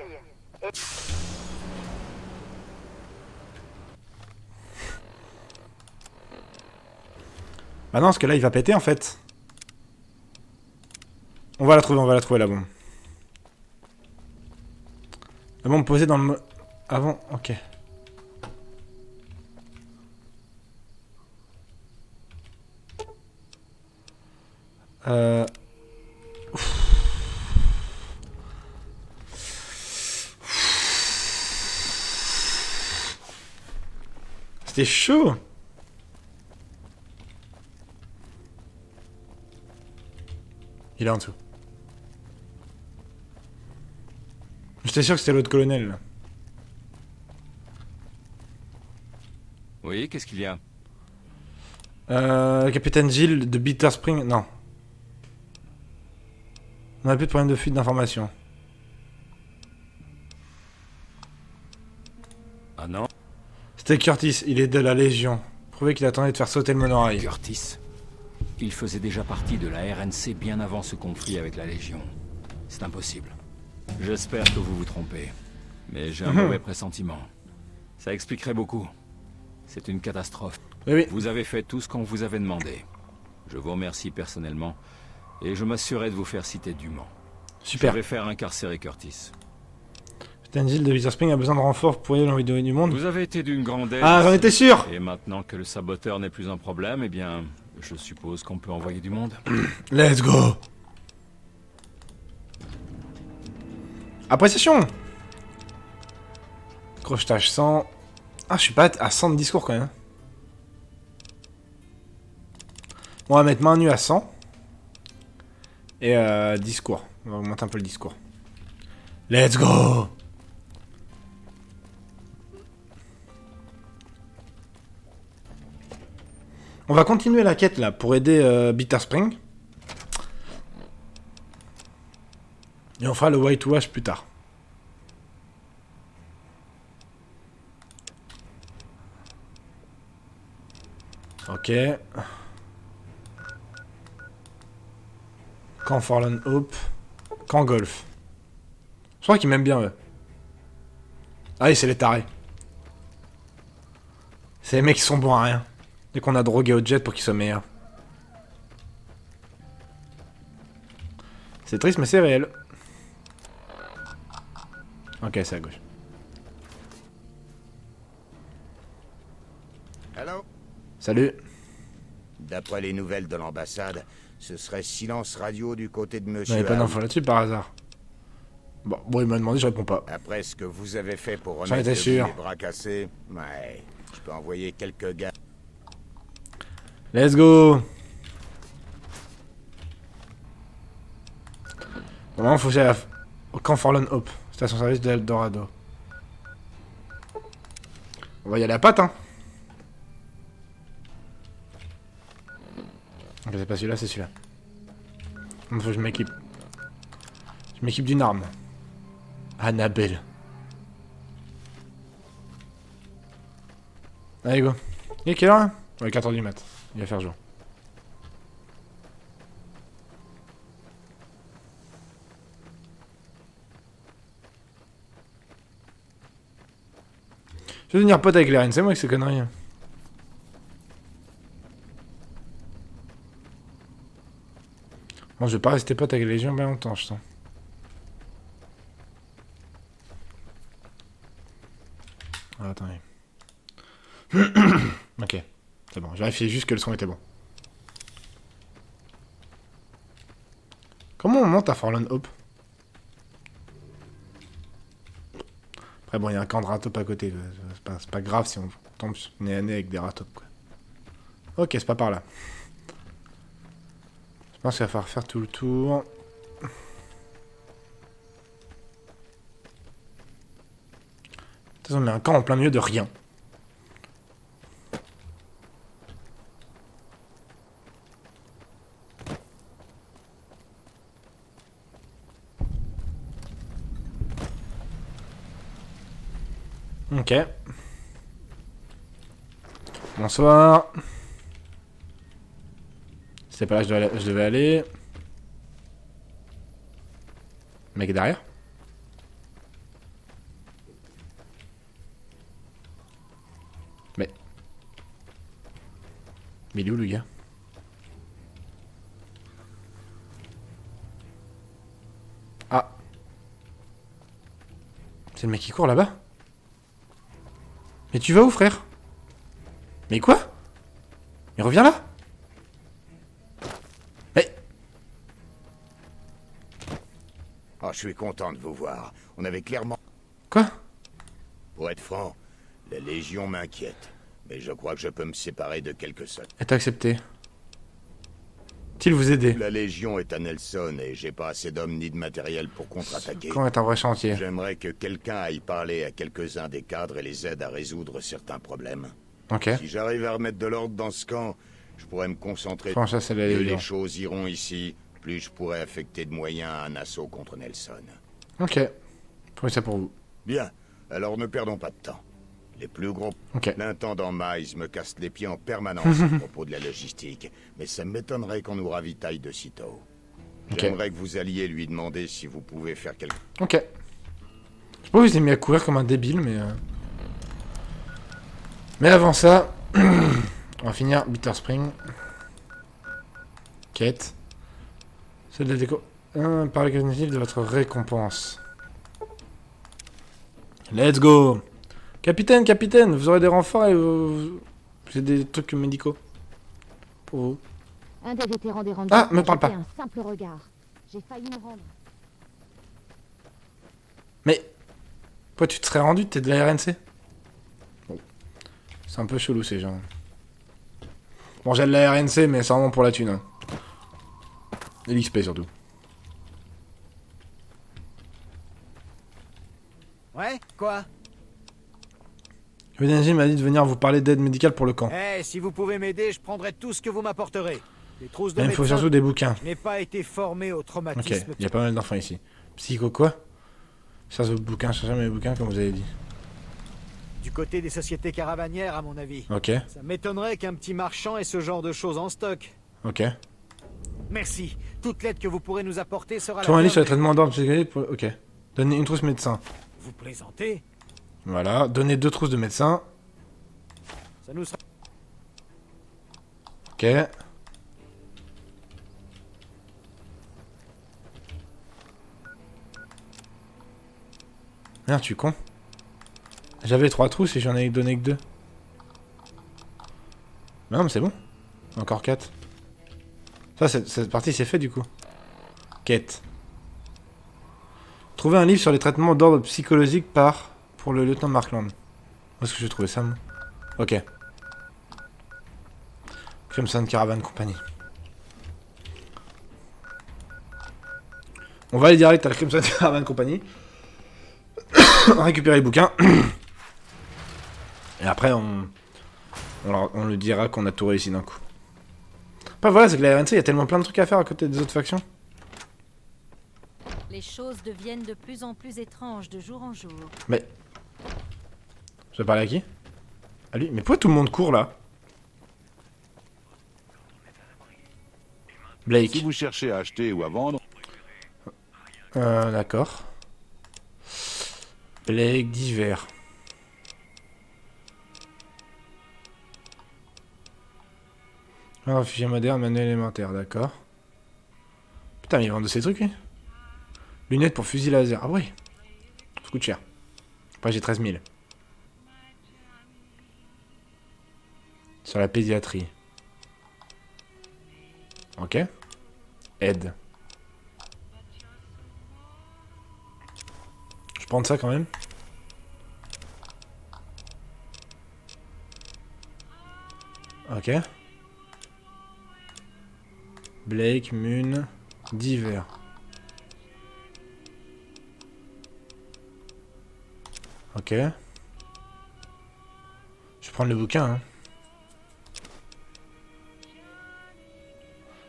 Bah non, parce que là, il va péter en fait. On va la trouver la bombe. Avant de poser dans le... Avant, ok. C'était chaud. Il est en dessous. J'étais sûr que c'était l'autre colonel, là. Oui, qu'est-ce qu'il y a? Capitaine Gilles de Bitter Spring... Non. On a plus de problème de fuite d'informations. Ah non? C'était Curtis, il est de la Légion. Prouvez qu'il attendait de faire sauter le monorail. Curtis. Il faisait déjà partie de la RNC bien avant ce conflit avec la Légion. C'est impossible. J'espère que vous vous trompez. Mais j'ai un mauvais pressentiment. Ça expliquerait beaucoup. C'est une catastrophe. Oui. Vous avez fait tout ce qu'on vous avait demandé. Je vous remercie personnellement. Et je m'assurerai de vous faire citer dûment. Super. Je vais faire incarcérer Curtis. Capitaine Gilles de Bitter Spring a besoin de renforts pour y l'envoyer du monde. Vous avez été d'une grande aide. Ah, j'en étais sûr. Et maintenant que le saboteur n'est plus un problème, eh bien, je suppose qu'on peut envoyer du monde. Let's go. Appréciation. Crochetage 100. Ah, je suis pas à 100 de discours quand même. On va mettre main nue à 100. Et discours. On va augmenter un peu le discours. Let's go. On va continuer la quête là pour aider Bitter Spring. Et on fera le White Wash plus tard. Ok. Camp Forlorn Hope. Camp Golf. Je crois qu'ils m'aiment bien eux. Ah oui, c'est les tarés. C'est les mecs qui sont bons à rien. Dès qu'on a drogué au jet pour qu'ils soient meilleurs. C'est triste mais c'est réel. Ok, c'est à gauche. Allô? Salut. D'après les nouvelles de l'ambassade, ce serait silence radio du côté de Il monsieur. n'y avait pas Howe. d'infos là-dessus par hasard. Bon, il m'a demandé, je réponds pas. Après ce que vous avez fait pour J'en remettre étais sûr. les bras cassés, ouais, je peux envoyer quelques gars. Let's go. Bon, maintenant, faut que j'aille au Camp Forlorn Hope, station service de Eldorado. On va y aller à pattes, hein. Ok, c'est pas celui-là, c'est celui-là. Il faut que je m'équipe. Je m'équipe d'une arme. Annabelle. Allez, go. Il est quelle heure, hein? Ouais, 4h du mat. Il va faire jour. Je vais devenir pote avec les reines, c'est moi avec ces conneries. Bon, je vais pas rester pote avec les gens bien longtemps, je sens. Ah, attendez. Ok, c'est bon. J'ai vérifié juste que le son était bon. Comment on monte à Forlorn Hope? Après, bon, il y a un camp de ratop à côté. C'est pas grave si on tombe nez à nez avec des ratop, quoi. Ok, c'est pas par là. Je pense qu'il va falloir faire tout le tour. De toute façon, on met un camp en plein milieu de rien. Ok. Bonsoir. C'est pas là que je devais aller. Mec derrière. Mais il est où le gars? C'est le mec qui court là-bas? Mais tu vas où, frère? Mais quoi? Mais reviens là! Mais... Oh, je suis content de vous voir. On avait clairement... Quoi? Pour être franc, la Légion m'inquiète. Mais je crois que je peux me séparer de quelques soldats. Est accepté. T-il vous aider? La Légion est à Nelson et j'ai pas assez d'hommes ni de matériel pour contre-attaquer. Quand est un vrai chantier? J'aimerais que quelqu'un aille parler à quelques-uns des cadres et les aide à résoudre certains problèmes. Ok. Si j'arrive à remettre de l'ordre dans ce camp, je pourrais me concentrer. Franchement, ça, c'est la Plus Légion. les choses iront ici, plus je pourrais affecter de moyens à un assaut contre Nelson. Ok. Prenez ça pour vous. Bien, alors ne perdons pas de temps. Les plus gros... Ok. L'intendant Miles me casse les pieds en permanence à propos de la logistique, mais ça m'étonnerait qu'on nous ravitaille de sitôt. Ok. J'aimerais que vous alliez lui demander si vous pouvez faire quelque... Ok. Je sais pas, vous ai mis à courir comme un débile, mais... Mais avant ça... on va finir Bitter Spring. Quête. C'est de la déco... par le cognitif de votre récompense. Let's go! Capitaine, capitaine, vous aurez des renforts et j'ai des trucs médicaux. Pour vous. Un des vétérans des Rangers Ah, me parle pas. un simple regard. J'ai failli me rendre. Mais... Pourquoi tu te serais rendu? T'es de la RNC? Bon. C'est un peu chelou ces gens. Bon, j'ai de la RNC, mais c'est vraiment pour la thune. Hein. Et l'XP surtout. Ouais, quoi? Eugénie m'a dit de venir vous parler d'aide médicale pour le camp. Eh, si vous pouvez m'aider, je prendrai tout ce que vous m'apporterez. Des trousses de Mais il faut médecin. surtout des bouquins. Je n'ai pas été formé au Ok, traumatisme. il y a pas mal d'enfants ici. Psycho quoi? Cherche vos bouquins, cherchez mes bouquins comme vous avez dit. Du côté des sociétés caravanières, à mon avis. Ok, Ça m'étonnerait qu'un petit marchand ait ce genre de choses en stock. ok. Merci. Toute l'aide que vous pourrez nous apporter sera Trouve un livre sur les bienvenue. traitements d'ordre psychologique pour... Ok. Donnez une trousse médecin. Vous plaisantez? Voilà, donnez 2 trousses de médecin. Ça nous sera... Ok. Merde, tu es con. J'avais 3 trousses et j'en ai donné que 2. Non, mais c'est bon. Encore 4. Ça, cette partie, c'est fait du coup. Quête. Trouver un livre sur les traitements d'ordre psychologique pour le lieutenant Markland. Où est-ce que j'ai trouvé ça, moi? Ok. Crimson Caravan Company. On va aller direct à la Crimson Caravan Company. On va récupérer les bouquins. Et après, on lui dira qu'on a tout réussi d'un coup. Après, voilà, c'est que la RNC, il y a tellement plein de trucs à faire à côté des autres factions. Les choses deviennent de plus en plus étranges de jour en jour. Mais... Je vais parler à qui? À lui? Mais pourquoi tout le monde court, là? Blake. Si vous cherchez à acheter ou à vendre... D'accord. Blake divers. Un réfugié moderne, manuel élémentaire, d'accord. Putain, mais ils vendent de ces trucs, lui. Lunettes pour fusil laser. Ah oui. Ça coûte cher. Après, j'ai 13 000. Sur la pédiatrie. Ok. Aide. Je prends ça quand même. Ok. Blake, Moon, divers. Ok. Je vais prendre le bouquin. Hein.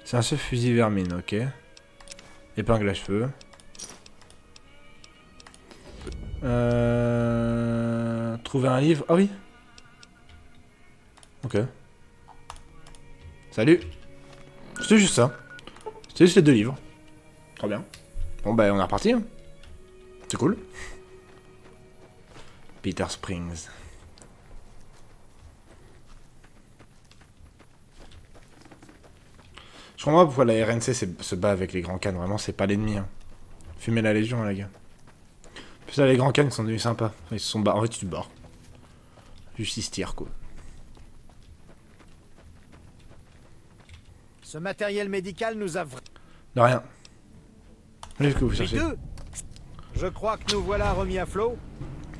C'est un seul fusil vermine, ok. Épingle à cheveux. Trouver un livre. Ah oui. Ok. Salut. C'était juste ça. C'était juste les 2 livres. Trop bien. Bon bah on est reparti. Hein. C'est cool. Bitter Springs. Je comprends pas pourquoi la RNC se bat avec les grands cannes. Vraiment, c'est pas l'ennemi. Hein. Fumez la Légion, les gars. Puis là, les grands cannes sont devenus sympas. Enfin, ils se sont barrés. En fait, tu te barres. Juste ils se tirent, quoi. Ce matériel médical nous a... De rien. Allez, ce que vous cherchez. Je crois que nous voilà remis à flot.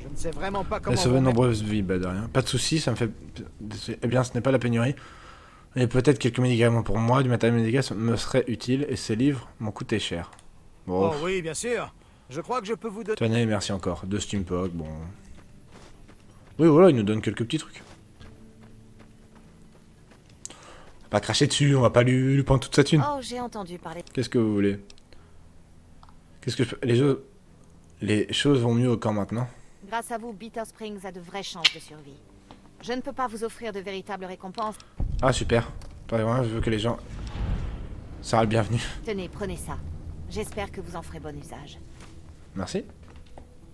Je ne sais vraiment pas comment... Sauver de nombreuses vies, bah de rien. Pas de soucis, ça me fait... Eh bien, ce n'est pas la pénurie. Et peut-être quelques médicaments pour moi, du matériel médical me serait utile, et ces livres m'ont coûté cher. Bon. Oh oui, bien sûr. Je crois que je peux vous donner... Tenez, merci encore. 2 Steampunk, bon... Oui, voilà, il nous donne quelques petits trucs. On va pas cracher dessus, on va pas lui prendre toute sa thune. Oh, j'ai entendu parler. Qu'est-ce que vous voulez? Qu'est-ce que je peux... Les choses vont mieux au camp maintenant. Grâce à vous, Bitter Springs a de vraies chances de survie. Je ne peux pas vous offrir de véritables récompenses. Ah, super. Vraiment, je veux que les gens... Ça sera le bienvenu. Tenez, prenez ça. J'espère que vous en ferez bon usage. Merci.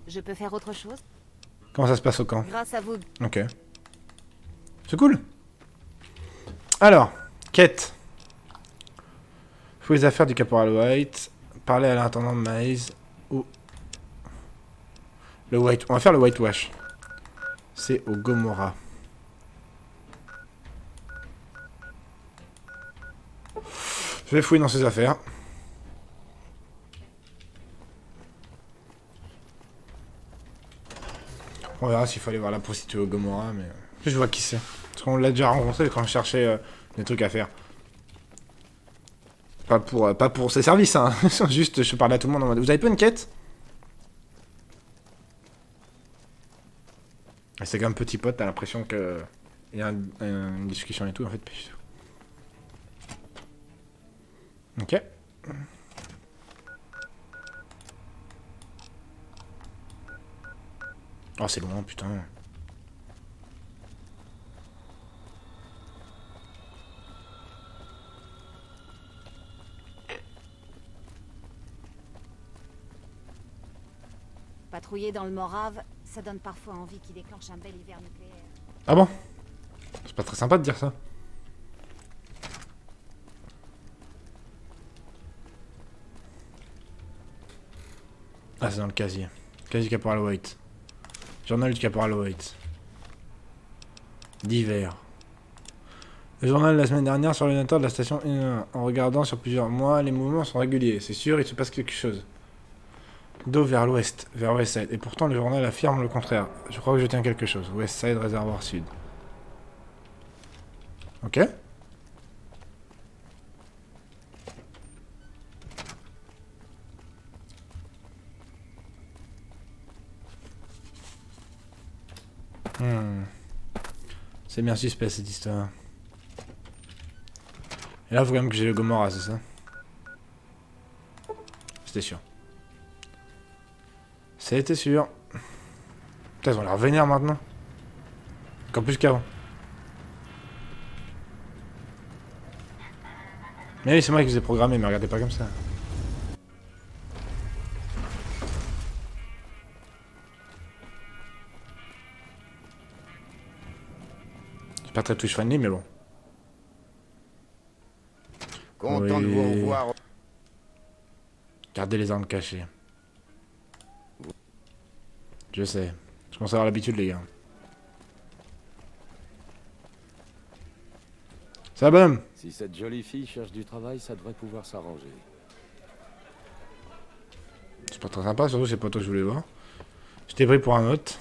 Je peux faire autre chose? Comment ça se passe au camp? Grâce à vous. Ok. C'est cool. Alors, quête. Fouille les affaires du caporal White. Parler à l'intendant Maze. Ou... Le White... On va faire le Whitewash. C'est au Gomorrah. Je vais fouiller dans ses affaires. On verra s'il faut aller voir la prostituée au Gomorrah, mais... Je vois qui c'est. Parce qu'on l'a déjà rencontré quand on cherchait des trucs à faire. Pas pour ses services, hein. Juste, je parle à tout le monde en mode... Vous avez pas une quête? C'est quand même petit pote, t'as l'impression que... Il y a une discussion et tout, en fait. Ok. Oh, c'est loin, putain. Patrouiller dans le Morave, ça donne parfois envie qu'il déclenche un bel hiver nucléaire. Ah bon? C'est pas très sympa de dire ça. Ah, c'est dans le casier. Casier du caporal White. Journal du caporal White. D'hiver. Le journal de la semaine dernière sur l'ordinateur de la station. En regardant sur plusieurs mois, les mouvements sont réguliers. C'est sûr, il se passe quelque chose. D'eau vers l'ouest, vers Westside. Et pourtant, le journal affirme le contraire. Je crois que je tiens quelque chose. Westside, réservoir sud. Ok. C'est bien suspect cette histoire. Et là, il faut quand même que j'ai le Gomorrah, c'est ça? C'était sûr. C'était sûr. Putain, ils ont l'air vénères maintenant. Encore plus qu'avant. Mais oui, c'est moi qui vous ai programmé, mais regardez pas comme ça. C'est pas très touch friendly, mais bon. Content de vous revoir. Gardez les armes cachées. Je sais. Je commence à avoir l'habitude, les gars. Ça va, bonhomme? Si cette jolie fille cherche du travail, ça devrait pouvoir s'arranger. C'est pas très sympa, surtout c'est pas toi que je voulais voir. Je t'ai pris pour un autre.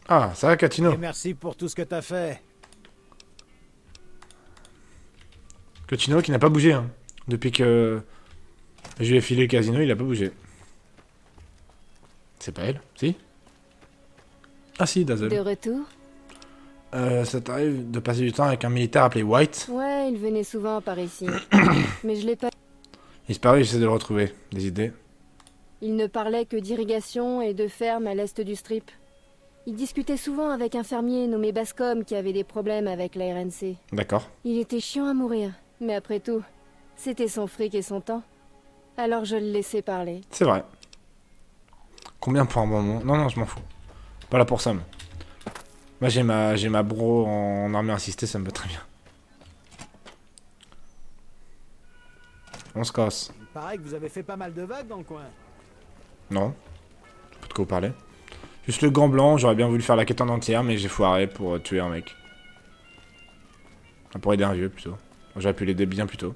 Ah, ça va, Catino? Et merci pour tout ce que t'as fait. Catino qui n'a pas bougé, hein. Depuis que je lui ai filé le casino, il a pas bougé. C'est pas elle? Si? Ah si, Dazzle. De retour? Ça t'arrive de passer du temps avec un militaire appelé White? Ouais, il venait souvent par ici. Mais je l'ai pas... Il se paraît, j'essaie de le retrouver. Des idées? Il ne parlait que d'irrigation et de ferme à l'est du Strip. Il discutait souvent avec un fermier nommé Bascom qui avait des problèmes avec la RNC. D'accord. Il était chiant à mourir, mais après tout, c'était son fric et son temps. Alors je le laissais parler. C'est vrai. Combien pour un bon moment? Non, non, je m'en fous. Pas là pour ça, moi. Moi, j'ai ma bro en armée assistée, ça me va très bien. On se casse. Il paraît que vous avez fait pas mal de vagues dans le coin. Non. Pas de quoi vous parler. Juste le gant blanc, j'aurais bien voulu faire la quête en entière, mais j'ai foiré pour tuer un mec. Enfin, pour aider un vieux, plutôt. J'aurais pu l'aider bien plus tôt.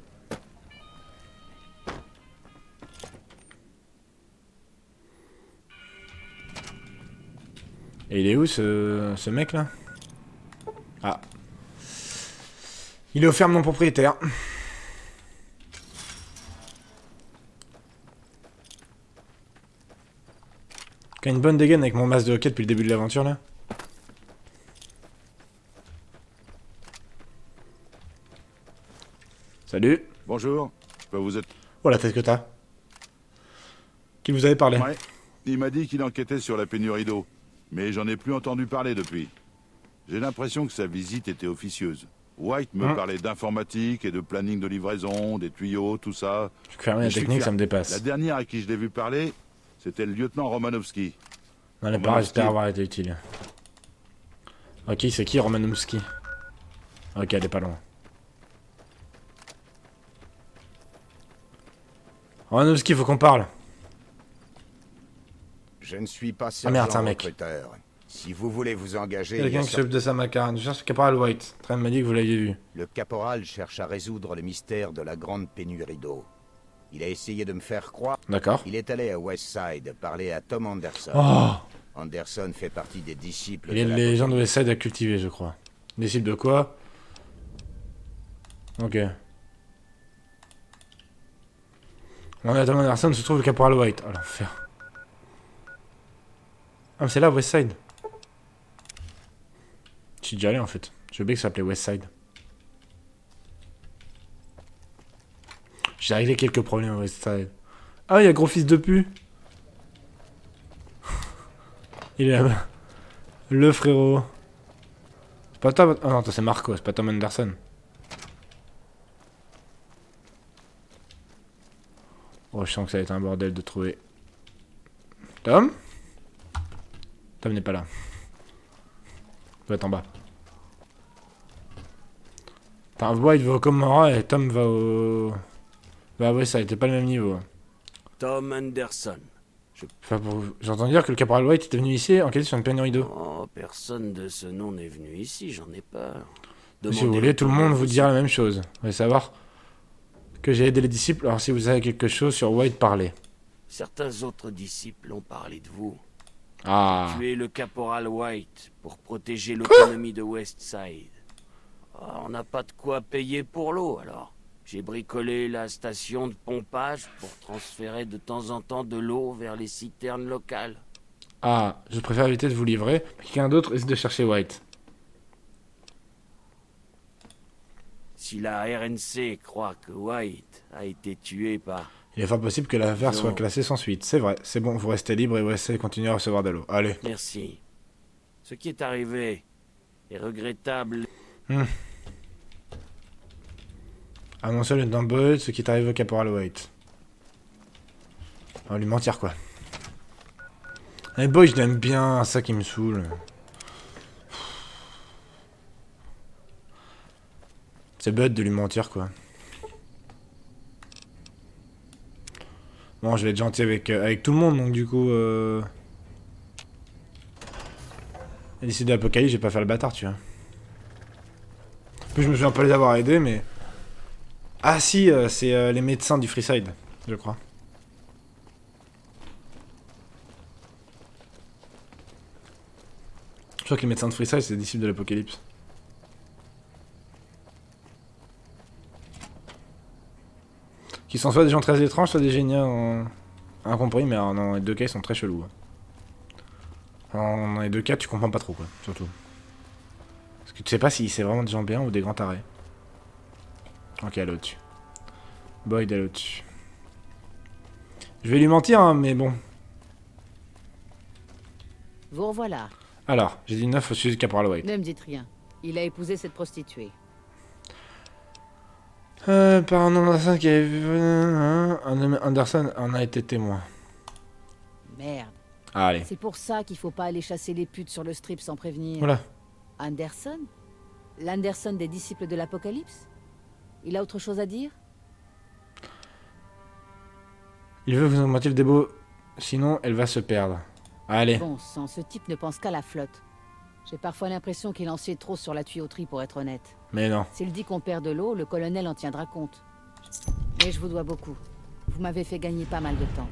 Et il est où, ce mec-là? Ah. Il est aux fermes non propriétaires. Quand une bonne dégaine avec mon masque de hockey depuis le début de l'aventure, là. Salut. Bonjour. Vous êtes... Oh, la tête que t'as. Qui vous avait parlé? Ouais. Il m'a dit qu'il enquêtait sur la pénurie d'eau. Mais j'en ai plus entendu parler depuis. J'ai l'impression que sa visite était officieuse. White me parlait d'informatique et de planning de livraison, des tuyaux, tout ça. Je peux fermer la technique, ça me dépasse. La dernière à qui je l'ai vu parler, c'était le lieutenant Romanovski. Non, les pas, j'espère avoir été utile. Ok, c'est qui Romanovski? Ok, elle est pas loin. Romanovski, faut qu'on parle. Je ne suis pas Ah merde, c'est un mec. recruteur. Si vous voulez vous engager... Quelqu'un qui s'occupe de sa macarone. Je cherche le caporal White. Trent m'a dit que vous l'aviez vu. Le caporal cherche à résoudre le mystère de la grande pénurie d'eau. Il a essayé de me faire croire... D'accord. Il est allé à Westside parler à Tom Anderson. Oh. Anderson fait partie des disciples... Il est les gens de Westside à cultiver, je crois. Disciple de quoi? Ok. On est à Tom Anderson, se trouve le caporal White. Oh l'enfer. Ah, mais c'est là, Westside. J'y suis déjà allé en fait. J'ai oublié que ça s'appelait Westside. J'ai réglé quelques problèmes à Westside. Ah, il y a gros fils de pu. Il est là-bas. Le frérot. C'est pas Tom. Ah non, c'est Marco, c'est pas Tom Anderson. Oh, je sens que ça va être un bordel de trouver. Tom? Tom n'est pas là. Il doit être en bas. T'as White va au Comora et Tom va au... Bah ouais, ça était pas le même niveau. Tom Anderson. Enfin, j'entends dire que le caporal White était venu ici enquêter sur une pénurie d'eau. Oh, personne de ce nom n'est venu ici, j'en ai peur. Si vous voulez, tout le monde vous dira la même chose. Vous voulez savoir que j'ai aidé les disciples, alors si vous avez quelque chose sur White, parlez. Certains autres disciples ont parlé de vous. Ah. Tuer le caporal White pour protéger l'autonomie de Westside. Oh, on n'a pas de quoi payer pour l'eau, alors. J'ai bricolé la station de pompage pour transférer de temps en temps de l'eau vers les citernes locales. Ah, je préfère éviter de vous livrer, mais quelqu'un d'autre essaie de chercher White. Si la RNC croit que White a été tué par... Il est fort possible que l'affaire soit classée sans suite. C'est vrai, c'est bon, vous restez libre et vous essayez de continuer à recevoir de l'eau. Allez. Merci. Ce qui est arrivé est regrettable. Annoncez le lieutenant Boyd ce qui est arrivé au caporal White. On va lui mentir quoi. Mais Boyd, je l'aime bien, ça qui me saoule. C'est bête de lui mentir quoi. Bon, je vais être gentil avec tout le monde, donc du coup... À l'issue de l'Apocalypse, je vais pas faire le bâtard, tu vois. En plus, je me souviens pas les avoir aidés, mais... Ah si, c'est les médecins du Freeside, je crois. Je crois que les médecins de Freeside, c'est des disciples de l'Apocalypse. Qui sont soit des gens très étranges, soit des géniaux incompris, mais alors, dans les deux cas, ils sont très chelous. Dans les deux cas, tu comprends pas trop, quoi, surtout. Parce que tu sais pas si c'est vraiment des gens bien ou des grands tarés. Ok, elle est au-dessus. Boyd, elle est au-dessus. Je vais lui mentir, hein, mais bon. Vous revoilà. Alors, j'ai dit 9 au sujet du caporal White. Ne me dites rien. Il a épousé cette prostituée. Par un Anderson qui avait vu... Anderson en a été témoin. Merde. Allez. C'est pour ça qu'il faut pas aller chasser les putes sur le strip sans prévenir. Voilà. Anderson? L'Anderson des disciples de l'Apocalypse? Il a autre chose à dire? Il veut que vous augmentiez le dépôt, sinon elle va se perdre. Allez. Bon sang, ce type ne pense qu'à la flotte. J'ai parfois l'impression qu'il en sait trop sur la tuyauterie pour être honnête. Mais non. S'il dit qu'on perd de l'eau, le colonel en tiendra compte. Mais je vous dois beaucoup. Vous m'avez fait gagner pas mal de temps.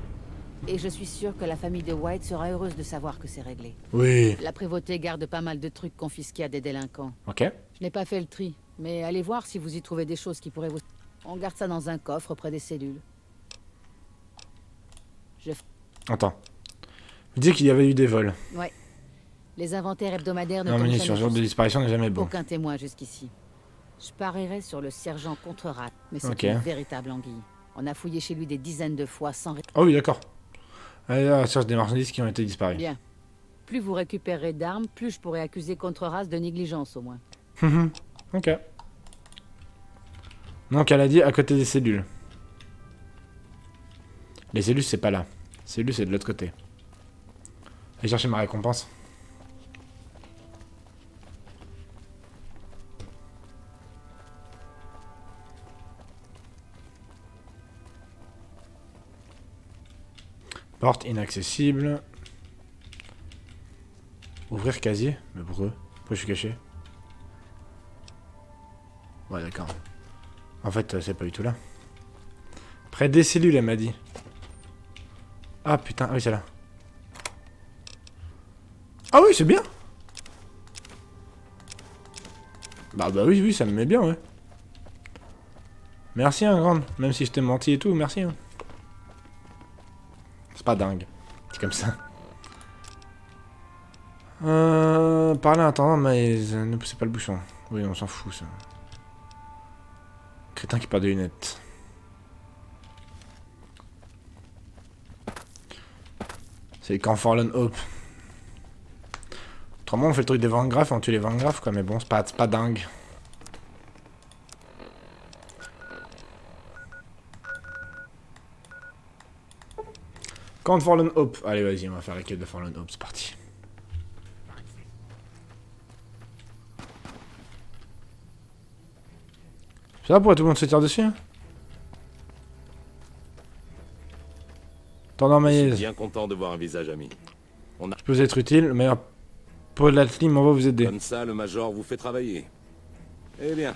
Et je suis sûr que la famille de White sera heureuse de savoir que c'est réglé. Oui. La prévôté garde pas mal de trucs confisqués à des délinquants. Ok. Je n'ai pas fait le tri, mais allez voir si vous y trouvez des choses qui pourraient vous... On garde ça dans un coffre près des cellules. Attends. Vous dites qu'il y avait eu des vols. Ouais. Les inventaires hebdomadaires ne Non, mais tombent sur jamais jour de disparition n'est jamais bon. Aucun témoin jusqu'ici. Je parierais sur le sergent Contrerat, mais c'est Ok. une véritable anguille. On a fouillé chez lui des dizaines de fois sans... Oh oui, d'accord. Allez, là, cherche des marchandises qui ont été disparues. Bien. Plus vous récupérerez d'armes, plus je pourrai accuser Contreras de négligence au moins. Ok. Donc elle a dit à côté des cellules. Les cellules c'est pas là. Les cellules c'est de l'autre côté. Allez chercher ma récompense. Porte inaccessible. Ouvrir casier. Mais pourquoi je suis caché? Ouais d'accord. En fait c'est pas du tout là. Près des cellules elle m'a dit. Ah putain, ah oui c'est là. Ah oui c'est bien. Bah oui oui ça me met bien ouais. Merci hein grande. Même si je t'ai menti et tout, merci hein. C'est pas dingue. C'est comme ça. Parlez en attendant, mais ne poussez pas le bouchon. Oui, on s'en fout, ça. Crétin qui perd des lunettes. C'est quand Forlorn Hope. Autrement, on fait le truc des Van Graff, on tue les Van Graff, quoi, mais bon, c'est pas dingue. Quand Forlorn Hope. Allez, vas-y, on va faire la quête de Forlorn Hope, c'est parti. C'est ça pour tout le monde se tire dessus hein. Tendant Je suis Maïs. bien content de voir un visage ami. Je peux vous être utile, le meilleur pour la team, on va vous aider. Comme ça, le Major vous fait travailler. Eh bien.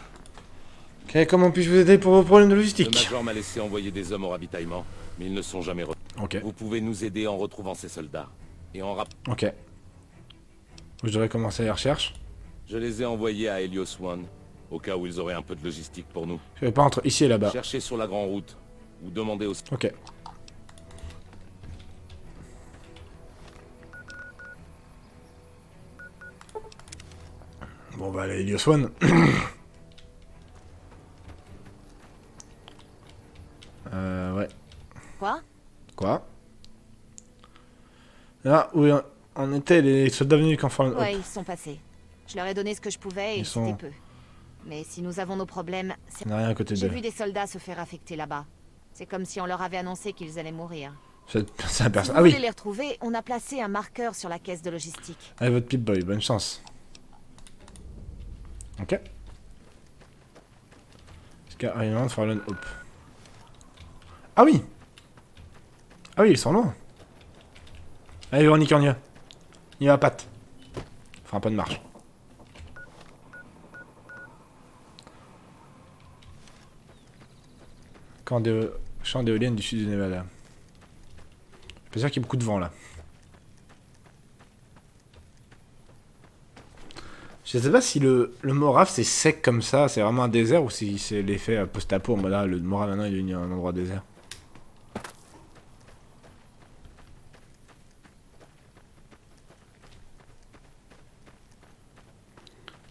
Ok, comment puis-je vous aider pour vos problèmes de logistique? Le Major m'a laissé envoyer des hommes au ravitaillement, mais ils ne sont jamais revenus. Ok. Vous pouvez nous aider en retrouvant ces soldats. Et en Ok. Je devrais commencer les recherches. Je les ai envoyés à Helios One, au cas où ils auraient un peu de logistique pour nous. Je vais pas entre ici et là-bas. Cherchez sur la grande route, ou demandez au... Ok. Bon bah allez, Helios One. Ouais. Quoi? Là où on était, les soldats venus quand Forlorn Hope. Ouais, ils sont passés. Je leur ai donné ce que je pouvais et c'était peu. Mais si nous avons nos problèmes, c'est... On n'a rien à côté d'eux. J'ai vu des soldats se faire affecter là-bas. C'est comme si on leur avait annoncé qu'ils allaient mourir. C'est un personnage. Si Ah vous oui. voulez les retrouver, on a placé un marqueur sur la caisse de logistique. Allez, votre Pip-Boy, bonne chance. Ok. Skyrim, Forlorn Hope. Ah oui. Ah oui, ils sont loin. Allez, Véronique, on y va. Il va à patte. Enfin, pas de marche. Champ d'éoliennes du sud du Nevada. Je suis pas sûr qu'il y ait beaucoup de vent là. Je sais pas si le Morave c'est sec comme ça, c'est vraiment un désert ou si c'est l'effet post-apo. En mode là, le Morave maintenant il est devenu un endroit désert.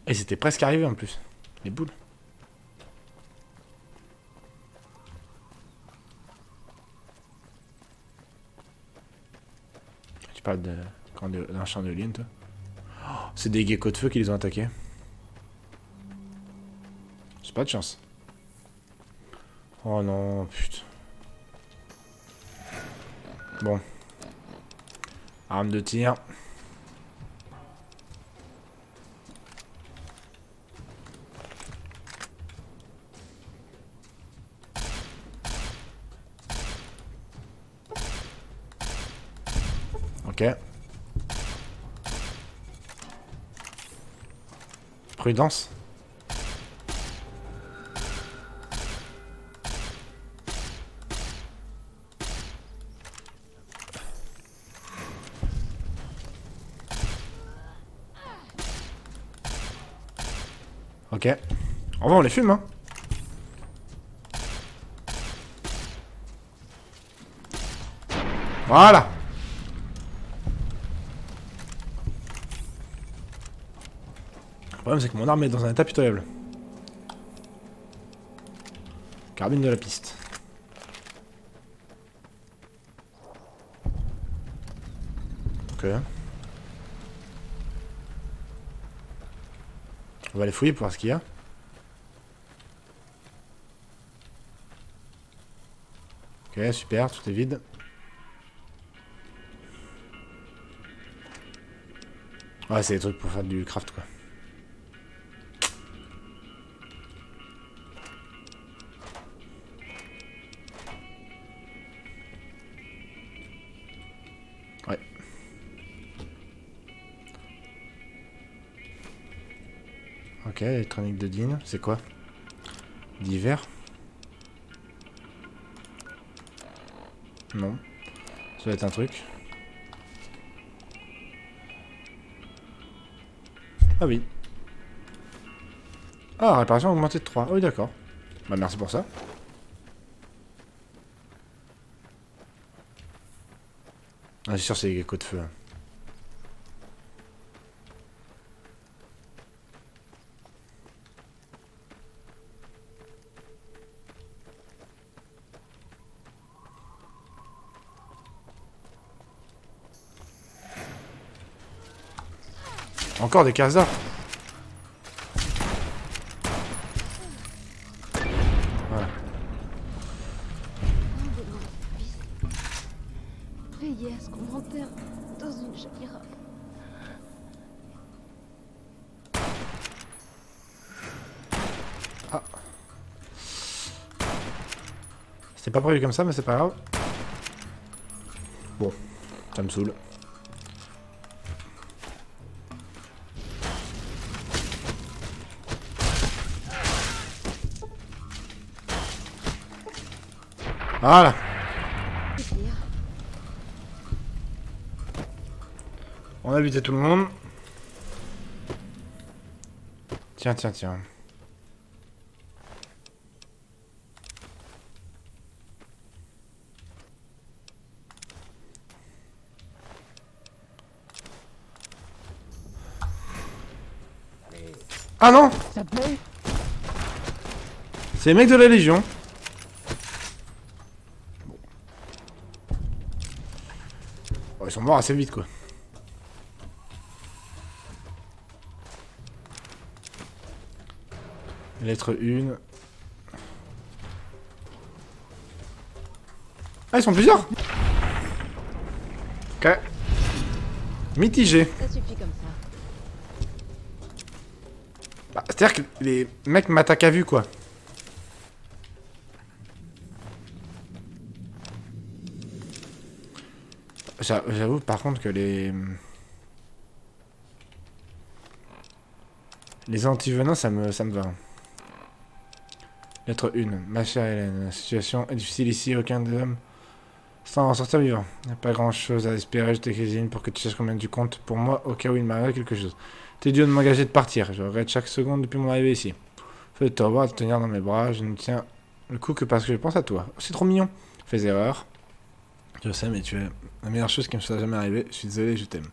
Et c'était presque arrivé en plus. Les boules. Tu parles d'un champ d'éoliennes, toi? Oh, c'est des geckos de feu qui les ont attaqués. J'ai pas de chance. Oh non, putain. Bon. Arme de tir. Ok. Prudence. Ok. En vrai, on les fume, hein. Voilà. Le problème, c'est que mon arme est dans un état pitoyable. Carabine de la piste. Ok. On va les fouiller pour voir ce qu'il y a. Ok, super, tout est vide. Ouais, c'est des trucs pour faire du craft, quoi. Ouais. Ok, électronique de Dean, c'est quoi? D'hiver? Non. Ça va être un truc. Ah oui. Ah, réparation augmentée de 3. Ah oui, d'accord. Bah merci pour ça. Ah, c'est sûr c'est des geckos de feu. Encore des cases d'or. Voilà. Priez à ce qu'on m'enterre dans une girafe. Ah. C'était pas prévu comme ça, mais c'est pas grave. Bon, ça me saoule. Voilà. On a buté tout le monde. Tiens, tiens, tiens. Ah non! C'est les mecs de la Légion. Oh, ils sont morts assez vite, quoi. Lettre 1. Ah, ils sont plusieurs! Ok. Mitigé. Ça suffit comme ça. Bah, c'est-à-dire que les mecs m'attaquent à vue, quoi. J'avoue, par contre, que les antivenins, ça me va. Lettre 1. Ma chère Hélène, la situation est difficile ici, aucun des hommes sans en sortir vivant. Il n'y a pas grand-chose à espérer, je t'écris pour que tu saches combien tu comptes pour moi, au cas où il m'arrive quelque chose. T'es dû de m'engager de partir, je regrette chaque seconde depuis mon arrivée ici. Fais te revoir, te tenir dans mes bras, je ne tiens le coup que parce que je pense à toi. C'est trop mignon. Fais erreur. Je sais, mais tu es la meilleure chose qui me soit jamais arrivée. Je suis désolé, je t'aime.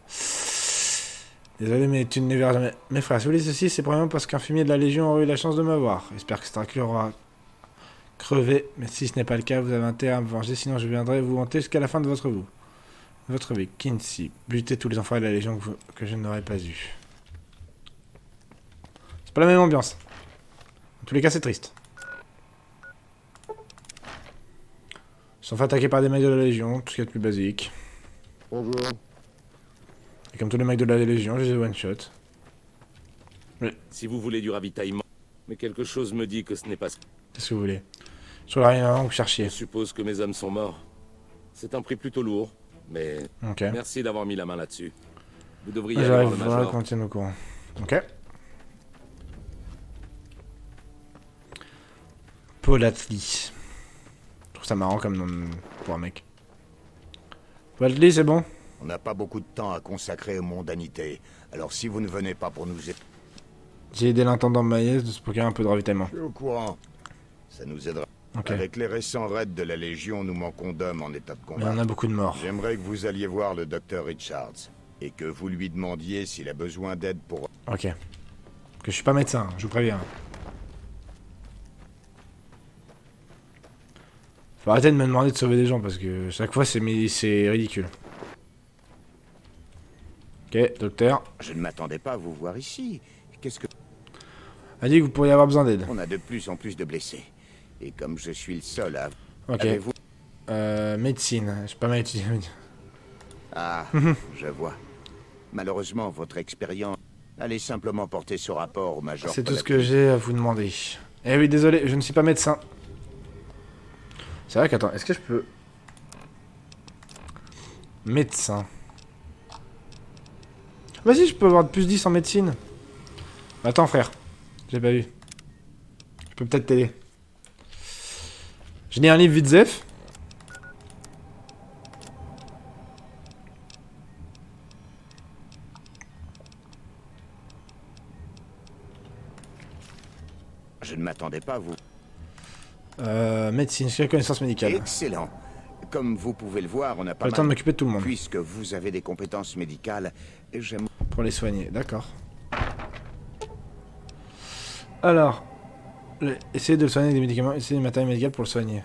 Désolé, mais tu ne les verras jamais. Mes frères, si vous voulez ceci, c'est probablement parce qu'un fumier de la Légion aurait eu la chance de me voir. J'espère que cet inclus aura crevé, mais si ce n'est pas le cas, vous avez intérêt à me venger, sinon je viendrai vous hanter jusqu'à la fin de votre vie. Kinsey, butez tous les enfants de la Légion que je n'aurais pas eu. C'est pas la même ambiance. En tous les cas, c'est triste. Ils sont fait attaquer par des mecs de la Légion, tout ce qui est de plus basique. Bonjour. Et comme tous les mecs de la Légion, je les ai one-shot. Oui. Si vous voulez du ravitaillement, mais quelque chose me dit que ce n'est pas ce... Qu'est-ce que vous voulez? Sur la rien, vous cherchiez. Je suppose que mes hommes sont morts. C'est un prix plutôt lourd. Mais Ok. merci d'avoir mis la main là-dessus. Vous devriez aller voir le J'arrive Major. qu'on tienne au courant. Ok. Paul Atlee. Je trouve ça marrant comme nom pour un mec. Paul Atlee, c'est bon? On n'a pas beaucoup de temps à consacrer aux mondanités. Alors si vous ne venez pas pour nous aider... J'ai aidé l'intendant Maïs de se procurer un peu de ravitaillement. Je suis au courant. Ça nous aidera. Ok. Avec les récents raids de la Légion, nous manquons d'hommes en état de Mais combat. on a beaucoup de morts. J'aimerais que vous alliez voir le docteur Richards et que vous lui demandiez s'il a besoin d'aide pour... Ok. Que je suis pas médecin, je vous préviens. Faut arrêter de me demander de sauver des gens parce que chaque fois c'est ridicule. Ok, docteur. Je ne m'attendais pas à vous voir ici. Qu'est-ce que... A dit que vous pourriez avoir besoin d'aide. On a de plus en plus de blessés. Et comme je suis le seul à... Ok. Avez-vous... Médecine. Je suis pas médecine. Ah, je vois. Malheureusement, votre expérience... Allez simplement porter ce rapport au Major. C'est tout ce que j'ai à vous demander. Eh oui, désolé, je ne suis pas médecin. C'est vrai qu'attends, est-ce que je peux... Médecin. Vas-y, je peux avoir de plus 10 en médecine. Attends, frère. J'ai pas vu. Je peux peut-être t'aider. Je lis un livre vite zef. Je ne m'attendais pas à vous. Médecine, j'ai connaissance médicale. Excellent. Comme vous pouvez le voir, on n'a pas le temps de m'occuper de tout le monde. Puisque vous avez des compétences médicales, j'aime... Pour les soigner, d'accord. Alors, essayez de le soigner avec des médicaments, essayez du matériel médical pour le soigner.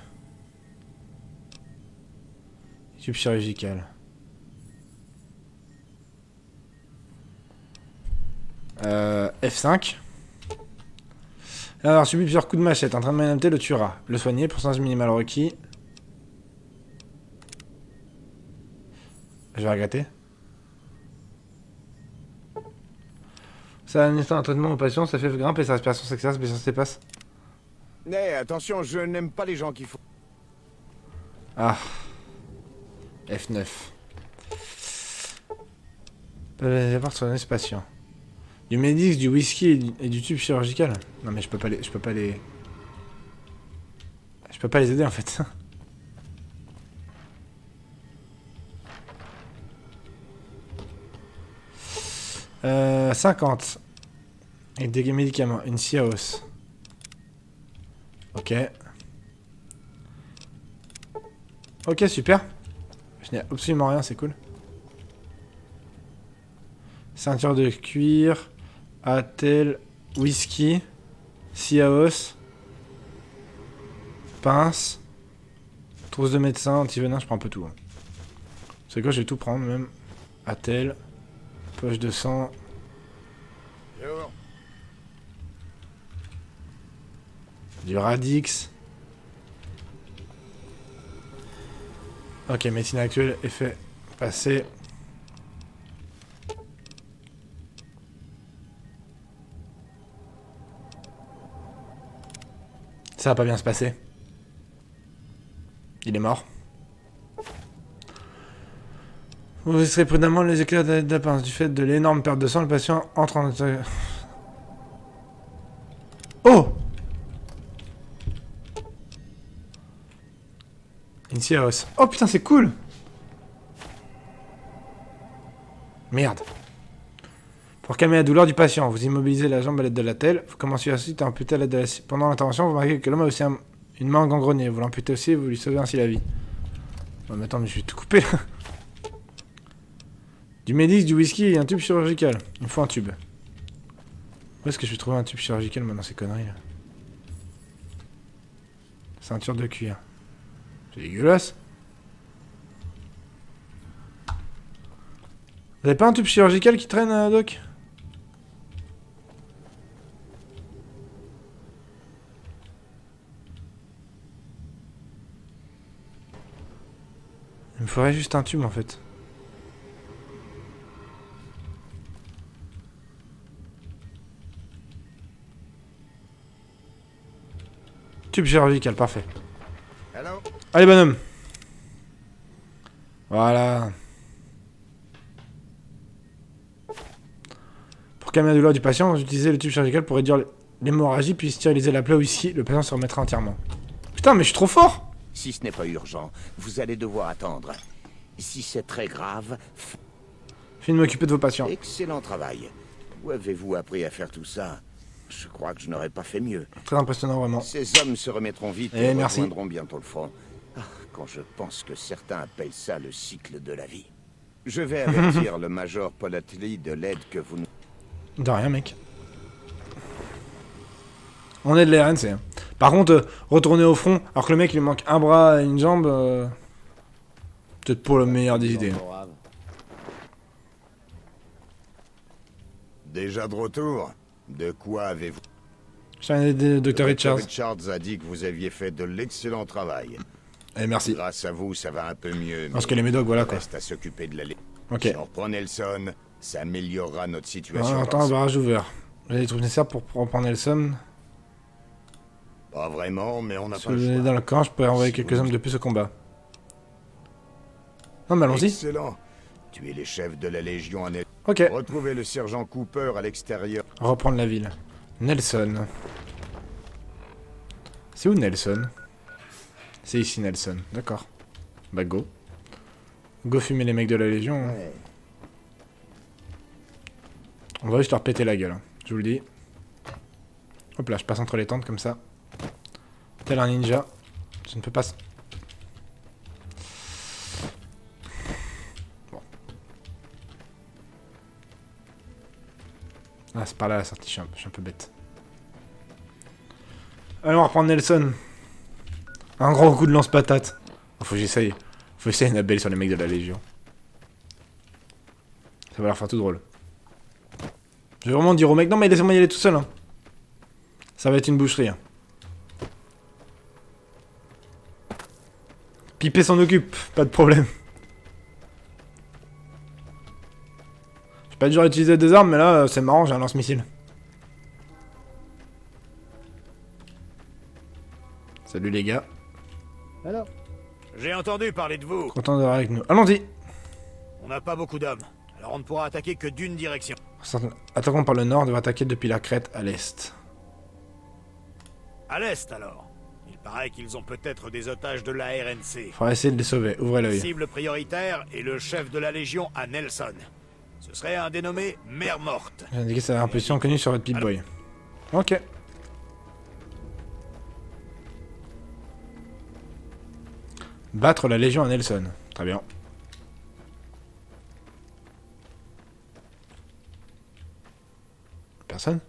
Tube chirurgical. F5. Alors, subi plusieurs coups de machette. En train de m'inventer, le tuera. Le soigner, pourcentage minimal requis. Je vais regretter. Ça a un instant d'entraînement aux patients, ça fait grimper sa respiration s'accélère, mais ça se passe. Mais attention, je n'aime pas les gens qui font... Ah. F9. Les avoir sur ce patient. Du Medix, du whisky et du tube chirurgical. Non mais je peux pas les aider en fait. 50. Et des médicaments. Une Ciaos. Ok. Ok, super. Je n'ai absolument rien, c'est cool. Ceinture de cuir. Attel. Whisky. Ciaos. Pince. Trousse de médecin. Antivenin, je prends un peu tout. Hein. C'est quoi, je vais tout prendre même. Attel. Poche de sang. Du Radix. Ok, médecine actuelle, effet passé. Ça va pas bien se passer. Il est mort. Vous laisserez prudemment les éclairs de la pince. Du fait de l'énorme perte de sang, le patient entre en... Oh! Initiaos. Oh putain, c'est cool! Merde. Pour calmer la douleur du patient, vous immobilisez la jambe à l'aide de l'attelle. Vous commencez ensuite à amputer à l'aide de la... Pendant l'intervention, vous remarquez que l'homme a aussi une main gangrenée. Vous l'amputez aussi et vous lui sauvez ainsi la vie. Bon, mais attends, mais je vais tout couper là. Du Medix, du whisky et un tube chirurgical. Il me faut un tube. Où est-ce que je vais trouver un tube chirurgical moi dans ces conneries là? Ceinture de cuir. C'est dégueulasse. Vous avez pas un tube chirurgical qui traîne, Doc? Il me faudrait juste un tube en fait. Tube chirurgical, parfait. Hello. Allez bonhomme. Voilà. Pour calmer la douleur du patient, utilisez le tube chirurgical pour réduire l'hémorragie, puis stériliser la plaie ou ici, le patient se remettra entièrement. Putain, mais je suis trop fort! Si ce n'est pas urgent, vous allez devoir attendre. Si c'est très grave... Fini de m'occuper de vos patients. Excellent travail. Où avez-vous appris à faire tout ça? Je crois que je n'aurais pas fait mieux. Très impressionnant, vraiment. Ces hommes se remettront vite et rejoindront bientôt le front. Ah, quand je pense que certains appellent ça le cycle de la vie. Je vais avertir le Major Polatli de l'aide que vous nous... De rien, mec. On est de la RNC. Hein. Par contre, retourner au front, alors que le mec il lui manque un bras et une jambe, peut-être pour le meilleur des idées. Déjà de retour? De quoi avez-vous... Je viens d'aider Dr. Richards. Richards a dit que vous aviez fait de l'excellent travail. Eh, merci. Grâce à vous, ça va un peu mieux. Parce que les médocs, voilà quoi. Reste à s'occuper de la... Ok. Si on reprend Nelson, ça améliorera notre situation. Attends, barrage ouvert. J'ai des trucs nécessaires pour reprendre Nelson. Pas vraiment, mais on n'a Si pas vous le venez choix. dans le camp, je pourrais envoyer quelques hommes de plus au combat. Non mais allons-y. Excellent. Tu es les chefs de la Légion à Nelson. Ok. Retrouvez le sergent Cooper à l'extérieur. Reprendre la ville. Nelson. C'est où Nelson? C'est ici Nelson, d'accord. Bah go. Go fumer les mecs de la Légion. Hein. Ouais. On va juste leur péter la gueule, hein. Je vous le dis. Hop là, je passe entre les tentes comme ça. Tel un ninja. Je ne peux pas... Bon. Ah, c'est par là la sortie, je suis un peu bête. Allez, on va reprendre Nelson. Un gros coup de lance-patate. Oh, faut que j'essaye. Faut essayer une abeille sur les mecs de la Légion. Ça va leur faire tout drôle. Je vais vraiment dire au mec, non mais laissez-moi y aller tout seul. Hein. Ça va être une boucherie. Hein. Pipé s'en occupe, pas de problème. J'ai pas du genre utiliser des armes, mais là c'est marrant, j'ai un lance-missile. Salut les gars. Alors? J'ai entendu parler de vous. Content d'avoir avec nous. Allons-y. On n'a pas beaucoup d'hommes, alors on ne pourra attaquer que d'une direction. Attaquons par le nord, on devrait attaquer depuis la crête à l'est. À l'est alors. Il paraît qu'ils ont peut-être des otages de la RNC. Faudra essayer de les sauver, ouvrez l'œil. Cible prioritaire est le chef de la Légion à Nelson. Ce serait un dénommé Mère Morte. J'ai indiqué sa position connue sur votre Pip-Boy. Ok. Battre la Légion à Nelson. Très bien. Personne?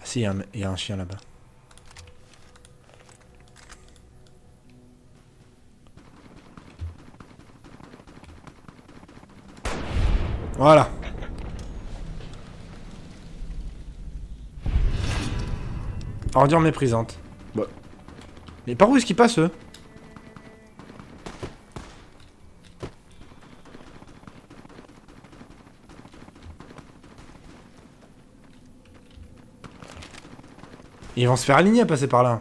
Ah si, il y a un chien là-bas. Voilà. Ordure méprisante. Bon. Mais par où est-ce qu'ils passent, eux? Ils vont se faire aligner à passer par là.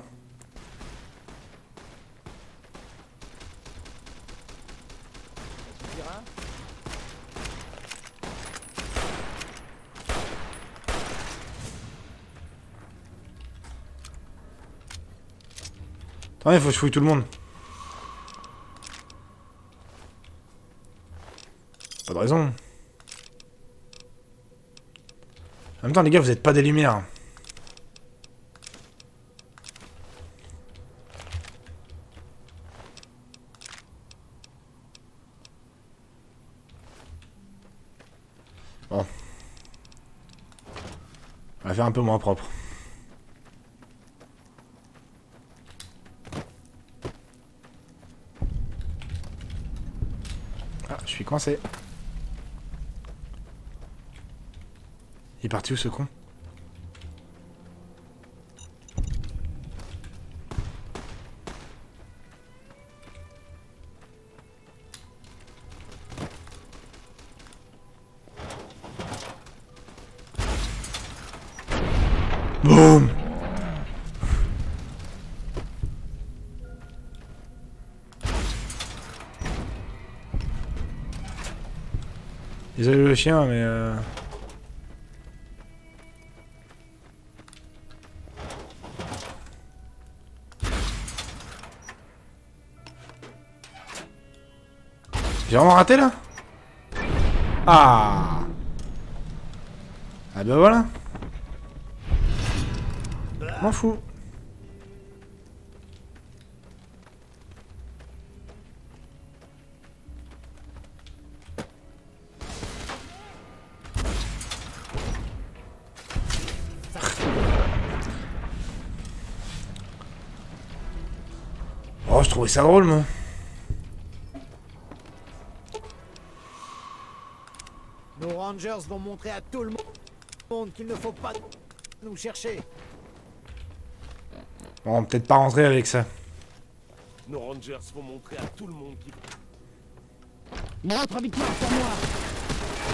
Attends, il faut que je fouille tout le monde. Pas de raison. En même temps, les gars, vous êtes pas des lumières. Bon. On va faire un peu moins propre. Ah, je suis coincé. Il est parti où ce con? Boum. Désolé le chien, mais j'ai vraiment raté là? Ah! Ah bah voilà! M'en fous! Oh, je trouvais ça drôle, moi. Nos Rangers vont montrer à tout le monde qu'il ne faut pas nous chercher. Bon, peut-être pas rentrer avec ça. Nos Rangers vont montrer à tout le monde qu'ils... Notre victoire pour moi.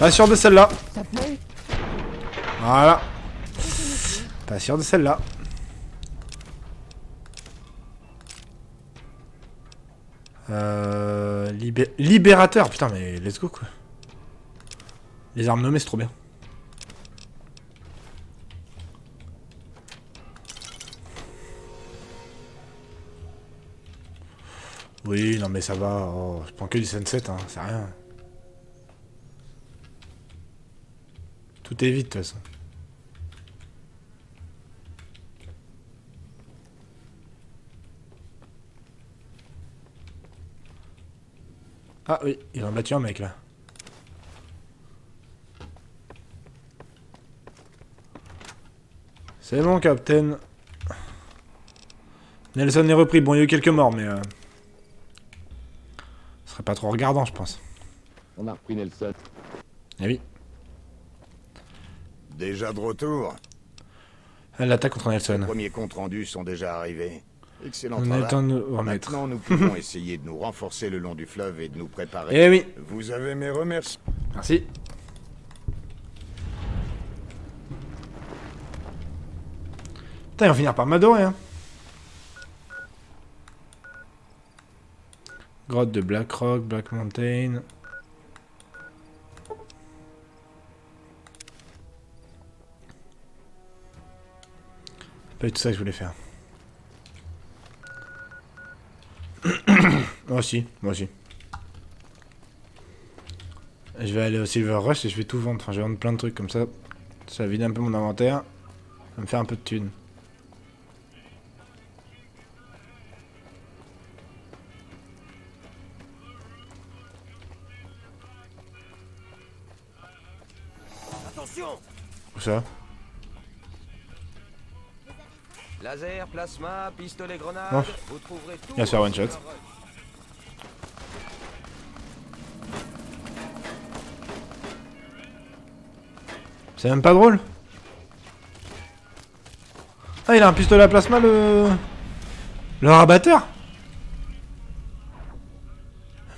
Pas sûr de celle-là. Ça te plaît? Voilà. Pas sûr de celle-là. Libérateur. Putain, mais let's go, quoi. Les armes nommées, c'est trop bien. Oui, non mais ça va. Oh, je prends que du sunset, hein, c'est rien. Tout est vite, de toute façon. Ah oui, ils ont battu un mec là. C'est bon, Captain. Nelson est repris. Bon, il y a eu quelques morts, mais ce serait pas trop regardant, je pense. On a repris Nelson. Eh oui. Déjà de retour. L'attaque contre Nelson. Les premiers comptes rendus sont déjà arrivés. Excellent On a le travail. temps de nous remettre. Maintenant, nous pouvons essayer de nous renforcer le long du fleuve et de nous préparer. Eh oui. Vous avez mes remerciements. Merci. Putain, ils vont finir par m'adorer, hein. Grotte de Black Rock, Black Mountain. C'est pas du tout ça que je voulais faire. Moi aussi, moi aussi. Je vais aller au Silver Rush et je vais tout vendre. Enfin, je vais vendre plein de trucs comme ça. Ça va vider un peu mon inventaire. Ça va me faire un peu de thunes. Attention! Où ça? Laser, plasma, pistolet, grenade. Oh. Vous trouverez tout. Il va se faire one shot. C'est même pas drôle. Ah, il a un pistolet à plasma, le rabatteur.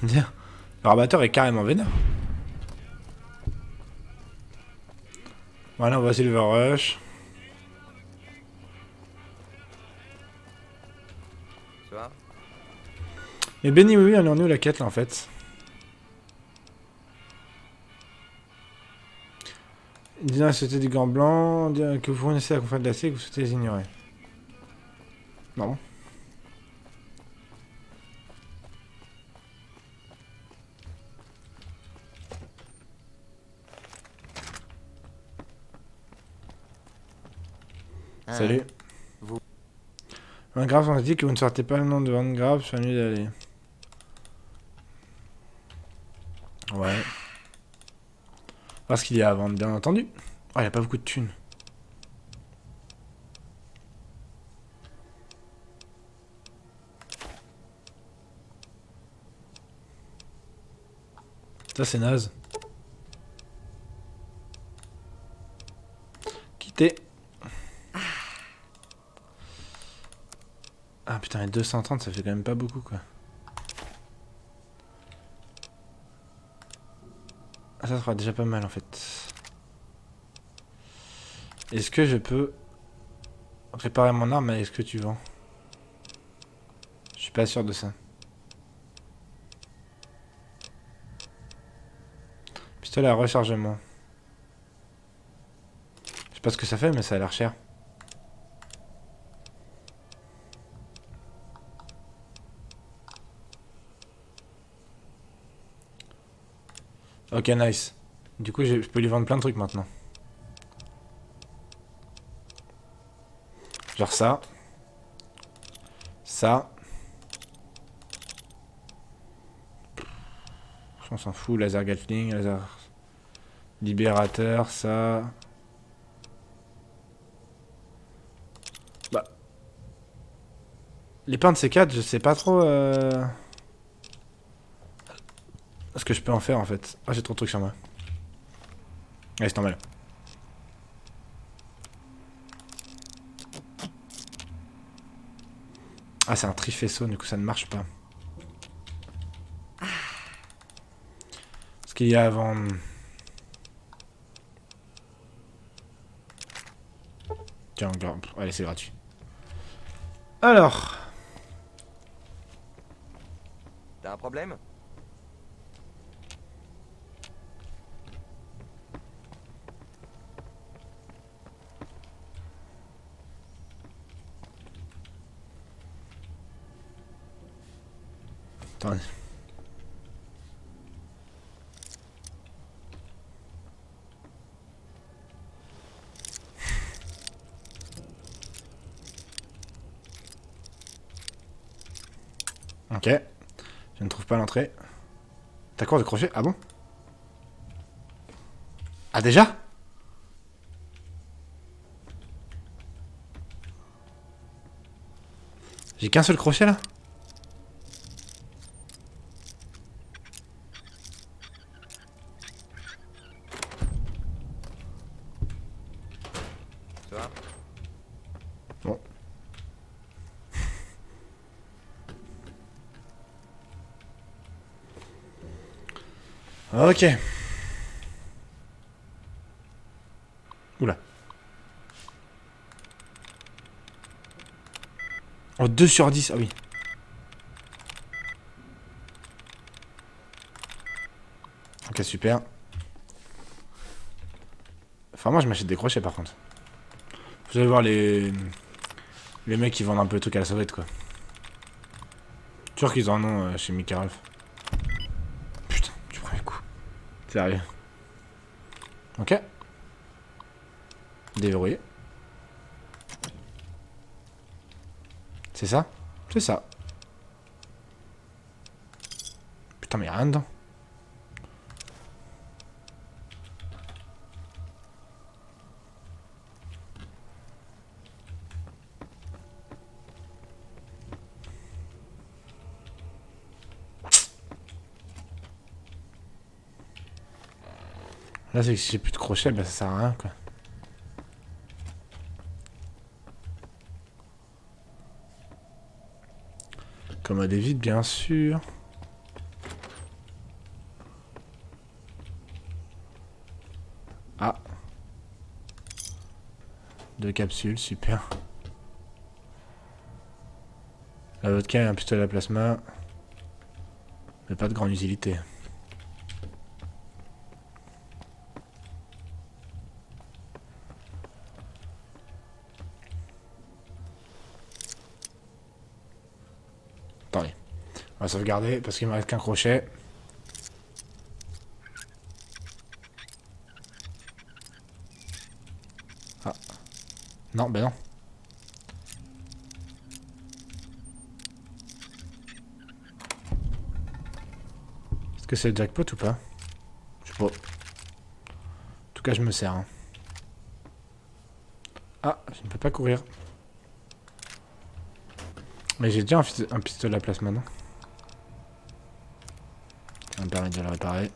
Le rabatteur est carrément vénère. Voilà, on va Silver Rush. Ça. Mais Benny, oui, elle en est où la quête là en fait? Disons la société du gant blanc, dire que vous fournissez la conférence de l'acier que vous souhaitez les ignorer. Non. Salut. Vous. Van Graff, on a dit que vous ne sortez pas le nom de Van Graff, je suis mieux d'aller. Ouais. Parce qu'il y a à vendre, bien entendu. Oh, il n'y a pas beaucoup de thunes. Ça, c'est naze. Quitter. Ah putain, et 230, ça fait quand même pas beaucoup, quoi. Ah, ça sera déjà pas mal, en fait. Est-ce que je peux réparer mon arme avec ce que tu vends? Je suis pas sûr de ça. Pistolet à rechargement. Je sais pas ce que ça fait, mais ça a l'air cher. Ok, nice. Du coup, je peux lui vendre plein de trucs maintenant. Genre ça. Ça. On s'en fout. Laser Gatling, laser libérateur, ça. Bah. Les pains de C4, je sais pas trop ce que je peux en faire en fait. Ah, j'ai trop de trucs sur moi. Allez, c'est normal. Ah, c'est un trifaisceau, du coup ça ne marche pas. Ce qu'il y a avant... Tiens, regarde. Allez, c'est gratuit. Alors... T'as un problème? Attendez. Ok. Je ne trouve pas l'entrée. T'as quoi de crochet? Ah bon? Ah déjà? J'ai qu'un seul crochet là? Bon. Ok. Oula. Oh, 2 sur 10, ah oui. Ok, super. Enfin, moi, je m'achète des crochets, par contre. Vous allez voir les mecs qui vendent un peu de trucs à la sauvette, quoi. Sûr qu'ils en ont chez Mikarolf. Putain, du premier coup. Sérieux. Ok. Déverrouillé. C'est ça? C'est ça. Putain, mais y'a rien dedans. Là, c'est que si j'ai plus de crochet, bah ça sert à rien, quoi. Commode est vide, bien sûr. Ah. 2 capsules, super. La vodka et un pistolet à plasma. Mais pas de grande utilité. Attendez. On va sauvegarder parce qu'il me reste qu'un crochet. Ah. Non, ben non. Est-ce que c'est le jackpot ou pas? Je sais pas. En tout cas, je me sers. Hein. Ah, je ne peux pas courir. Mais j'ai déjà un pistolet à plasma, non? Ça va me permettre de le réparer.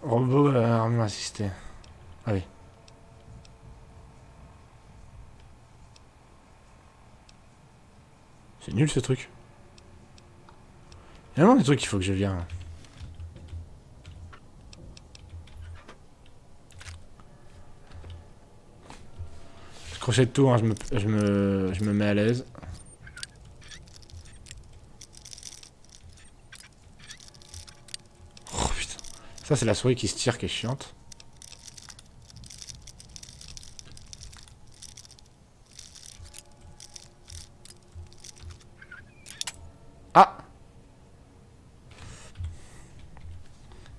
Robot armure assistée. Ah oui. C'est nul ce truc. Il y a vraiment des trucs qu'il faut que je vienne. Je crochette tout, hein, je me mets à l'aise. Ça, c'est la souris qui se tire qui est chiante. Ah!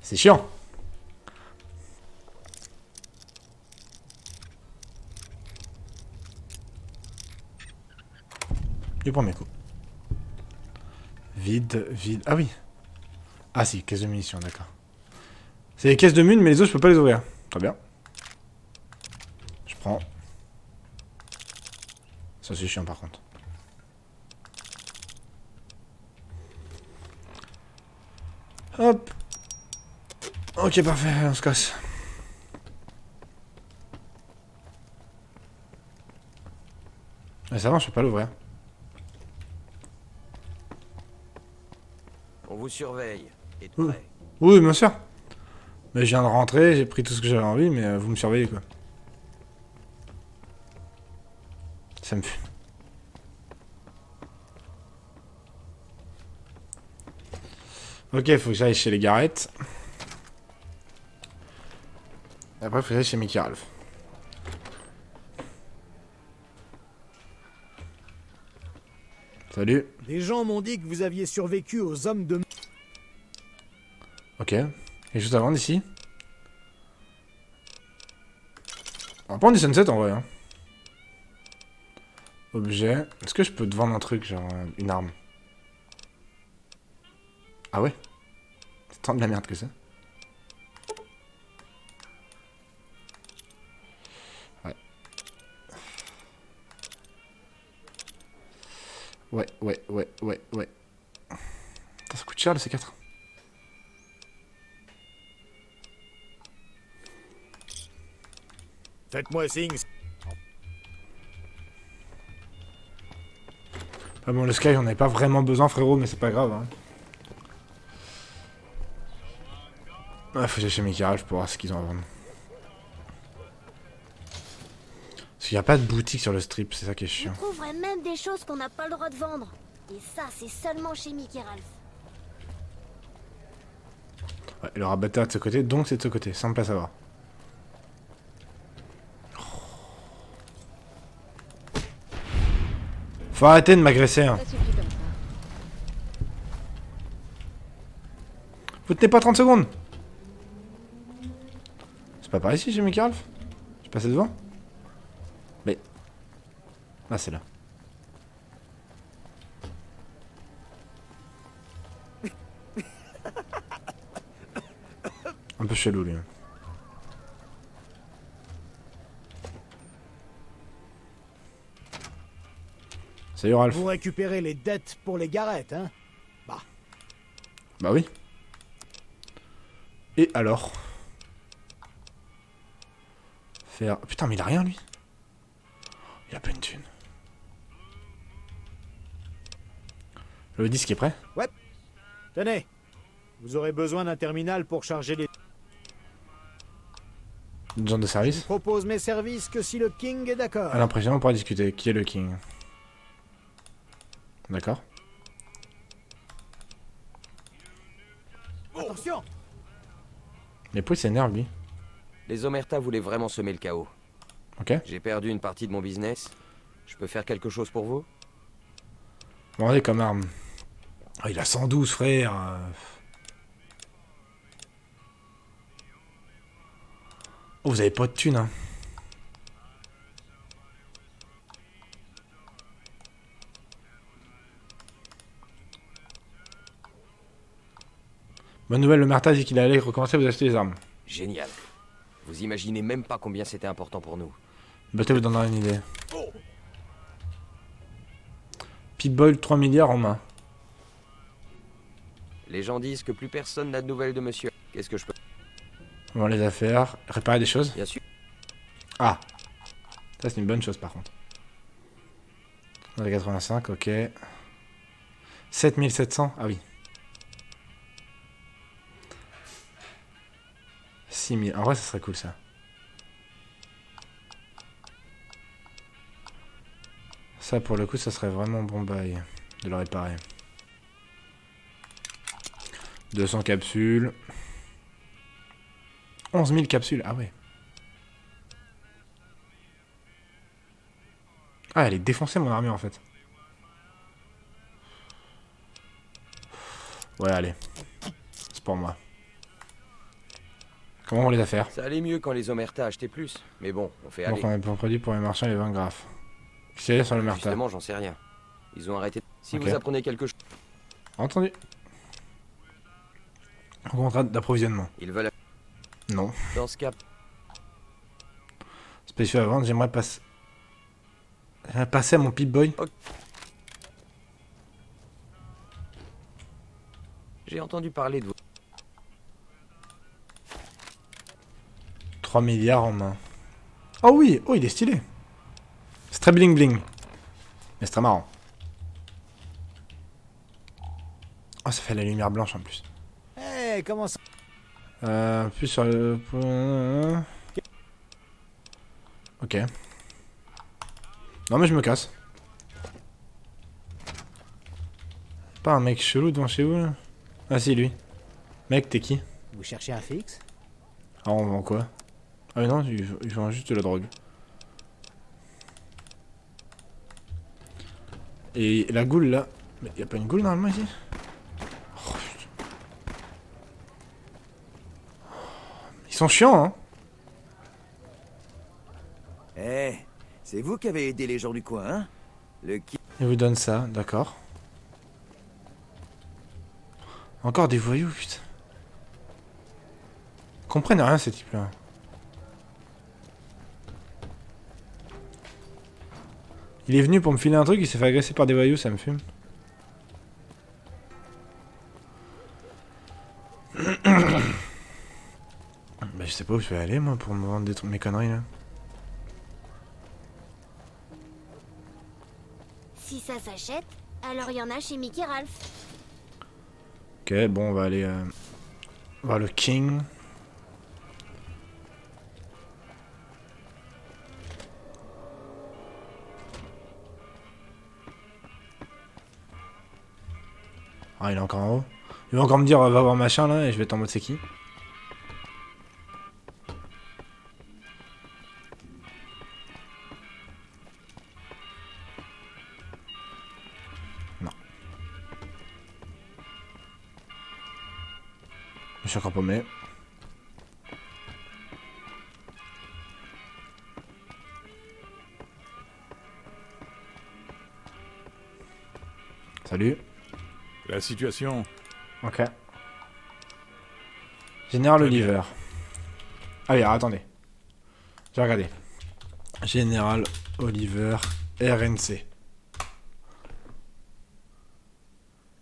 C'est chiant. Du premier coup. Vide, vide. Ah oui. Ah si, caisse de munitions, d'accord. C'est les caisses de mun, mais les autres, je peux pas les ouvrir. Très bien. Je prends. Ça, c'est chiant, par contre. Hop. Ok, parfait, on se casse. Mais ça va, je peux pas l'ouvrir. On vous surveille. Et de Oui. près. Oui, bien sûr. Mais je viens de rentrer, j'ai pris tout ce que j'avais envie, mais vous me surveillez, quoi. Ça me fume. Ok, faut que j'aille chez les Garrett. Après, faut que j'aille chez Mickey Ralph. Salut. Des gens m'ont dit que vous aviez survécu aux hommes de... Ok. Et juste avant d'ici. On va prendre du sunset en vrai. Hein. Objet. Est-ce que je peux te vendre un truc, genre une arme? Ah ouais? C'est tant de la merde que ça. Ouais. Ouais. Putain, ça coûte cher le C4. Faites-moi signe. Ah bon, le Sky, on n'avait pas vraiment besoin, frérot, mais c'est pas grave. Hein. Ouais, faut que j'aille chez Mickey Ralph pour voir ce qu'ils ont à vendre. Parce qu'il n'y a pas de boutique sur le strip, c'est ça qui est chiant. On trouverait même des choses qu'on n'a pas le droit de vendre. Et ça, c'est seulement chez Mickey Ralph. Ouais, le rabatteur est de ce côté, donc c'est de ce côté, sans pas savoir. Faut arrêter de m'agresser. Hein. Vous tenez pas 30 secondes. C'est pas par ici chez Mickey Ralph? Je passais devant? Mais... Ah, c'est là. Un peu chelou, lui. Salut Ralph. Vous récupérez les dettes pour les Garrett, hein? Bah oui. Et alors? Faire... Putain, mais il a rien, lui. Il a pas une thune. Le disque est prêt? Ouais. Tenez. Vous aurez besoin d'un terminal pour charger les... Une genre de service? Je propose mes services que si le King est d'accord. À l'impression, on pourra discuter. Qui est le King? D'accord. Attention! Mais pourquoi il s'énerve, lui? Les Omerta voulaient vraiment semer le chaos. Ok. J'ai perdu une partie de mon business. Je peux faire quelque chose pour vous? Regardez comme arme. Oh, il a 112, frère. Oh, vous avez pas de thunes, hein. Bonne nouvelle, le Martha dit qu'il allait recommencer à vous acheter des armes. Génial. Vous imaginez même pas combien c'était important pour nous. Battez vous donnera une idée. Pip-Boy, 3 milliards en main. Les gens disent que plus personne n'a de nouvelles de monsieur. Qu'est-ce que je peux... Bon, les affaires. Réparer des choses. Bien sûr. Ah. Ça, c'est une bonne chose, par contre. On a 85, ok. 7700, ah oui. 6000, en vrai, ça serait cool, ça. Ça, pour le coup, ça serait vraiment bon bail de le réparer. 200 capsules. 11 000 capsules, ah ouais. Ah, elle est défoncée, mon armure, en fait. Ouais, allez. C'est pour moi. Comment vont les affaires? Ça allait mieux quand les Omerta achetaient plus. Mais bon, on fait aller. Donc on a un produit pour les marchands et les 20 graphes. C'est sur le Omerta. Justement, j'en sais rien. Ils ont arrêté. Si vous apprenez quelque chose... Entendu. Un contrat d'approvisionnement. Ils veulent... Non. Dans ce cas... Spécial à vendre, j'aimerais passer... passer à mon Pip-Boy. Okay. J'ai entendu parler de vous. 3 milliards en main. Oh oui, oh il est stylé. C'est très bling bling. Mais c'est très marrant. Oh ça fait la lumière blanche en plus. Eh, hey, comment ça? Plus sur le... Ok. Non mais je me casse. Pas un mec chelou devant chez vous là? Ah si lui. Mec t'es qui? Vous cherchez un fixe? Ah on vend quoi? Ah non, ils vendent juste de la drogue. Et la goule là... Mais y'a pas une goule normalement ici? Oh putain. Ils sont chiants hein. Eh, hey, c'est vous qui avez aidé les gens du coin, hein? Le qui... Ils vous donnent ça, d'accord. Encore des voyous, putain. Ils comprennent rien ces types là. Il est venu pour me filer un truc, il s'est fait agresser par des voyous, ça me fume. Bah je sais pas où je vais aller moi pour me vendre mes conneries là. Si ça s'achète, alors il y en a chez Mickey Ralph. Ok, bon on va aller voir le King. Ah, il est encore en haut. Il va encore me dire va voir machin là et je vais être en mode c'est qui. Non. Je suis encore paumé. Salut. La situation. Ok. Général Oliver. Allez, attendez. Je vais regarder. Général Oliver, RNC.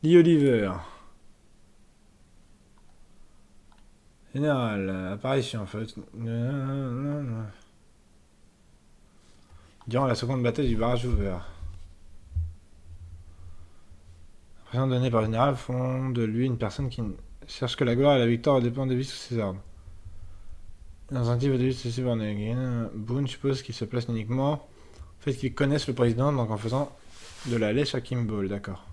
Lee Oliver. Général, apparition en fait. Durant la seconde bataille du barrage ouvert. Donné par le général font de lui une personne qui cherche que la gloire et la victoire dépendent de lui sous ses ordres. Dans un type de vie subordonné, Boone suppose qu'il se place uniquement au fait qu'ils connaissent le président, donc en faisant de la lèche à Kimball, d'accord.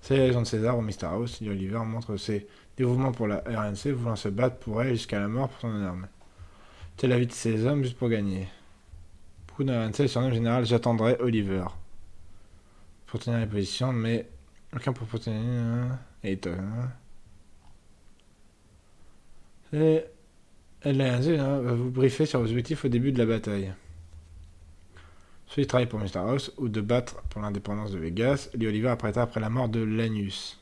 C'est la légende de César au Mr. House, Lee Oliver montre ses dévouements pour la RNC, voulant se battre pour elle jusqu'à la mort pour son arme. C'est la vie de ces hommes juste pour gagner. Beaucoup de la RNC surnomme général J'attendrai Oliver. Pour tenir les positions, mais aucun pour tenir. Et la va vous briefer sur vos objectifs au début de la bataille. Soit il travaille pour Mr. House ou de battre pour l'indépendance de Vegas. Lee Oliver apprêta après la mort de Lanius.